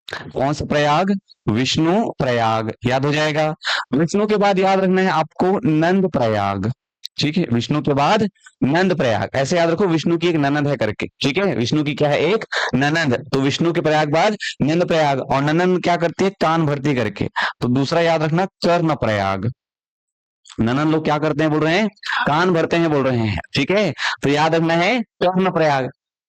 कौन सा प्रयाग? विष्णु प्रयाग, याद हो जाएगा। विष्णु के बाद याद रखना है आपको नंद प्रयाग। ठीक है, विष्णु के बाद नंद प्रयाग, ऐसे याद रखो विष्णु की एक ननद है करके। ठीक है, विष्णु की क्या है? एक ननद। तो विष्णु के प्रयाग बाद नंद प्रयाग, और ननद क्या करती है? कान भरती करके। तो दूसरा याद रखना कर्ण प्रयाग। ननन लोग क्या करते हैं बोल रहे हैं? कान भरते हैं बोल रहे हैं। ठीक है, तो याद रखना है कर्ण प्रयाग।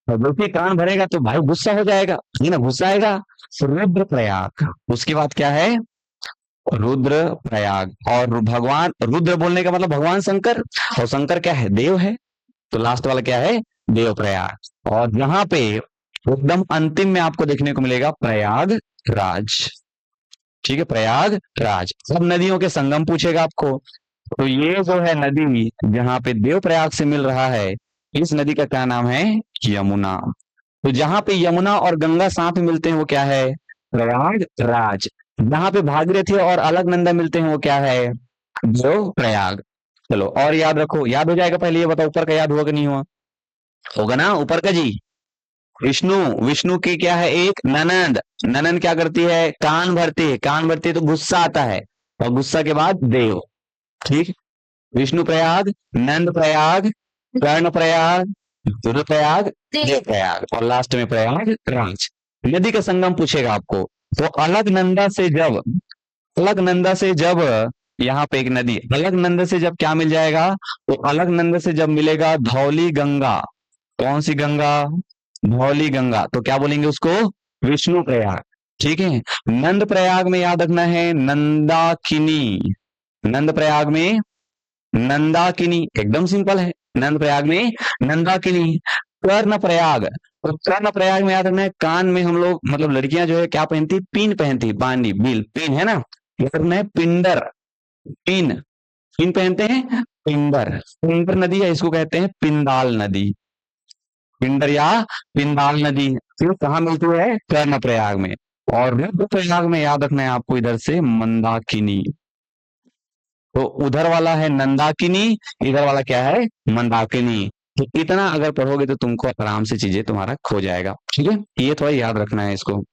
तो देखिए कान भरेगा तो भाई गुस्सा हो जाएगा, है ना, गुस्सा आएगा। रुद्र प्रयाग, उसके बाद क्या है? रुद्र प्रयाग। और भगवान रुद्र बोलने का मतलब भगवान शंकर, और शंकर क्या है? देव है। तो लास्ट वाला क्या है? देव प्रयाग। और यहाँ पे एकदम अंतिम में आपको देखने को मिलेगा प्रयागराज। ठीक है, प्रयागराज। सब नदियों के संगम पूछेगा आपको। तो ये जो है नदी जहाँ पे देवप्रयाग से मिल रहा है, इस नदी का क्या नाम है? यमुना। तो जहाँ पे यमुना और गंगा साथ में मिलते हैं वो क्या है? प्रयागराज। जहाँ पे भागीरथी और अलकनंदा मिलते हैं वो क्या है? देवप्रयाग। चलो और याद रखो, याद हो जाएगा। पहले ये बताओ ऊपर का याद हुआ कि नहीं हुआ? होगा ना ऊपर का जी। विष्णु, विष्णु की क्या है? एक ननंद। ननंद क्या करती है? कान भरती है। कान भरती है तो गुस्सा आता है, और गुस्सा के बाद देव। ठीक, विष्णु प्रयाग, नंद प्रयाग, कर्ण प्रयाग, रुद्रप्रयाग, देवप्रयाग, और लास्ट में प्रयागराज। नदी का संगम पूछेगा आपको। तो अलकनंदा से जब, अलकनंदा से जब यहाँ पे एक नदी, अलकनंदा से जब क्या मिल जाएगा? तो अलकनंदा से जब मिलेगा धौली गंगा। कौन सी गंगा? धौली गंगा। तो क्या बोलेंगे उसको? विष्णु प्रयाग। ठीक है, नंद प्रयाग में याद रखना है नंदाकिनी। नंद प्रयाग में नंदाकिनी, एकदम सिंपल है। नंद प्रयाग में नंदाकिनी। कर्ण प्रयाग, तो कर्ण प्रयाग में याद रखना है कान में हम लोग मतलब लड़कियां जो है क्या पहनती? पीन पहनती, बांडी, बिल, पीन, है ना। याद रखना है पिंडर, पीन, पीन पहनते हैं, पिंडर। पिंडर नदी है, इसको कहते हैं पिंडाल नदी। पिंडर या पिंडाल नदी फिर कहाँ मिलती है? कर्ण प्रयाग में। और रुद्र प्रयाग में याद रखना है आपको इधर से मंदाकिनी। तो उधर वाला है नंदाकिनी, इधर वाला क्या है? मंदाकिनी। तो इतना अगर पढ़ोगे तो तुमको आराम से चीजें तुम्हारा खो जाएगा। ठीक है, ये थोड़ा याद रखना है इसको।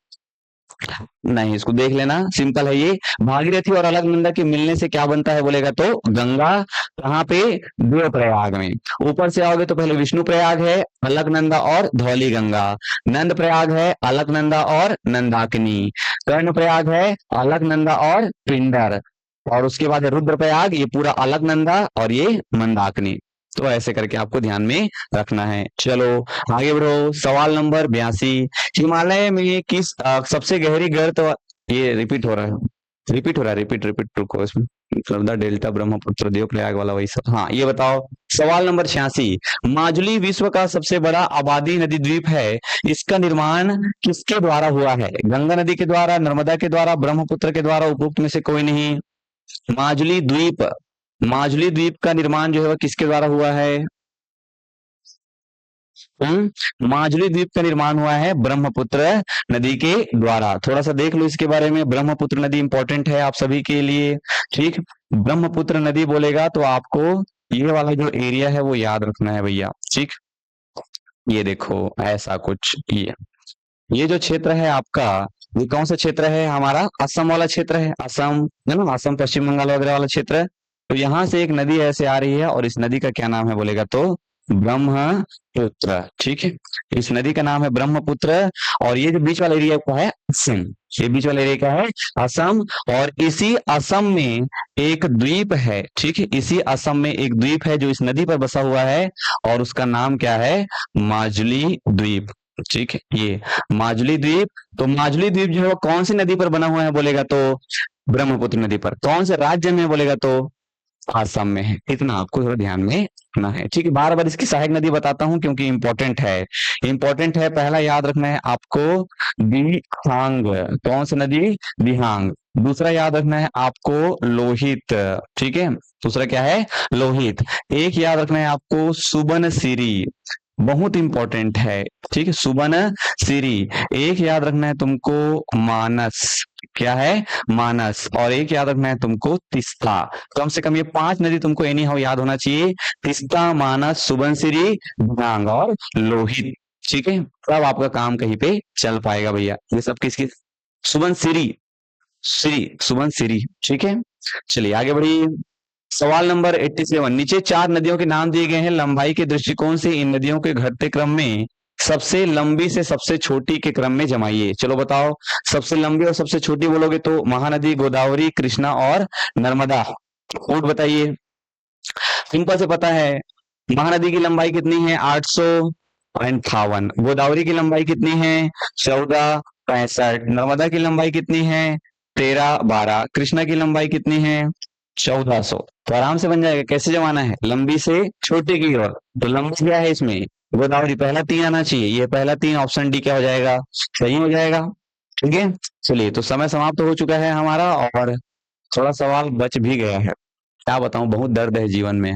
नहीं, इसको देख लेना, सिंपल है ये। भागीरथी और अलकनंदा के मिलने से क्या बनता है बोलेगा तो गंगा। कहाँ पे? देवप्रयाग में। ऊपर से आओगे तो पहले विष्णु प्रयाग है, अलकनंदा और धौली गंगा। नंद प्रयाग है, अलकनंदा और नंदाकिनी। कर्ण प्रयाग है, अलकनंदा और पिंडर। और उसके बाद है रुद्रप्रयाग, ये पूरा अलकनंदा और ये मंदाकिनी। तो ऐसे करके आपको ध्यान में रखना है। चलो आगे बढ़ो। सवाल नंबर 82, हिमालय में किस सबसे गहरी गर्त, ये रिपीट हो रहा है, रिपीट हो रहा है, रिपीट रिपीट रुको इसमें, सरदा डेल्टा ब्रह्मपुत्र देवप्रयाग वाला वही सब। हाँ ये बताओ, सवाल नंबर 86, माजुली विश्व का सबसे बड़ा आबादी नदी द्वीप है, इसका निर्माण किसके द्वारा हुआ है? गंगा नदी के द्वारा, नर्मदा के द्वारा, ब्रह्मपुत्र के द्वारा, उपरोक्त में से कोई नहीं। माजुली द्वीप, माजुली द्वीप का निर्माण जो है वह किसके द्वारा हुआ है? माजुली द्वीप का निर्माण हुआ है ब्रह्मपुत्र नदी के द्वारा। थोड़ा सा देख लो इसके बारे में, ब्रह्मपुत्र नदी इंपॉर्टेंट है आप सभी के लिए। ठीक, ब्रह्मपुत्र नदी बोलेगा तो आपको ये वाला जो एरिया है वो याद रखना है भैया। ठीक, ये देखो ऐसा कुछ, ये जो क्षेत्र है आपका, ये कौन सा क्षेत्र है? हमारा असम वाला क्षेत्र है, असम है ना, असम पश्चिम बंगाल वगैरह वाला क्षेत्र। तो यहाँ से एक नदी ऐसे आ रही है, और इस नदी का क्या नाम है बोलेगा तो ब्रह्मपुत्र। ठीक है, इस नदी का नाम है ब्रह्मपुत्र। और ये जो बीच वाला एरिया को है असम। ये बीच वाला एरिया क्या है? असम। और इसी असम में एक द्वीप है, ठीक है, इसी असम में एक द्वीप है जो इस नदी पर बसा हुआ है, और उसका नाम क्या है? माजुली द्वीप। ठीक है, ये माजुली द्वीप। तो माजुली द्वीप जो है वो कौन सी नदी पर बना हुआ है बोलेगा तो ब्रह्मपुत्र नदी पर। कौन से राज्य में बोलेगा तो असम में है। इतना आपको थोड़ा ध्यान में रखना है, ठीक है। बार बार इसकी सहायक नदी बताता हूं क्योंकि इंपॉर्टेंट है, इंपॉर्टेंट है। पहला याद रखना है आपको दिहांग। कौन सी नदी? दिहांग। दूसरा याद रखना है आपको लोहित, ठीक है, दूसरा क्या है? लोहित। एक याद रखना है आपको सुबनसिरी, बहुत इंपॉर्टेंट है, ठीक है, सुबनसिरी। एक याद रखना है तुमको मानस, क्या है? मानस। और एक याद रखना है तुमको तीस्ता। कम से कम ये 5 नदी तुमको एनी हाउ याद होना चाहिए, तीस्ता, मानस, सुबनसिरी, दिबांग और लोहित, ठीक है। तब आपका काम कहीं पे चल पाएगा भैया। ये सब किसकी? सुबनसिरी, सुबनसिरी, ठीक है। चलिए आगे बढ़िए। सवाल नंबर 87, नीचे 4 नदियों के नाम दिए गए हैं, लंबाई के दृष्टिकोण से इन नदियों के घटते क्रम में सबसे लंबी से सबसे छोटी के क्रम में जमाइए। चलो बताओ, सबसे लंबी और सबसे छोटी बोलोगे तो महानदी, गोदावरी, कृष्णा और नर्मदा। और बताइए, सिंपल से पता है, महानदी की लंबाई कितनी है? 858। गोदावरी की लंबाई कितनी है? 1465। नर्मदा की लंबाई कितनी है? 1312। कृष्णा की लंबाई कितनी है? 1400। तो आराम से बन जाएगा। कैसे जमाना है? लंबी से छोटे की ओर। तो लंबी क्या है इसमें? गोदावरी। पहला 3 आना चाहिए, ये पहला 3, ऑप्शन डी क्या हो जाएगा? सही हो जाएगा, ठीक है। चलिए, तो समय समाप्त हो चुका है हमारा, और थोड़ा सवाल बच भी गया है। क्या बताऊं, बहुत दर्द है जीवन में।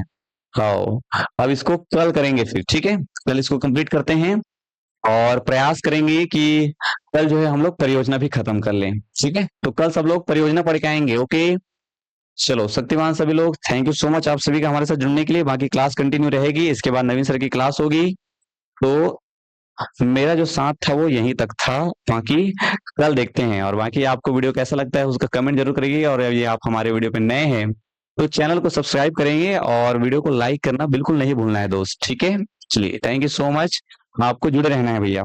हाँ, अब इसको कल करेंगे फिर, ठीक है। कल इसको कंप्लीट करते हैं, और प्रयास करेंगे कि कल जो है हम लोग परियोजना भी खत्म कर लें, ठीक है। तो कल सब लोग परियोजना पढ़ के आएंगे, ओके। चलो शक्तिमान सभी लोग, थैंक यू सो मच आप सभी का हमारे साथ जुड़ने के लिए। बाकी क्लास कंटिन्यू रहेगी, इसके बाद नवीन सर की क्लास होगी। तो मेरा जो साथ था वो यहीं तक था, बाकी कल देखते हैं। और बाकी आपको वीडियो कैसा लगता है उसका कमेंट जरूर करिए, और ये आप हमारे वीडियो पे नए हैं तो चैनल को सब्सक्राइब करेंगे, और वीडियो को लाइक करना बिल्कुल नहीं भूलना है दोस्त, ठीक है। चलिए, थैंक यू सो मच, आपको जुड़े रहना है भैया।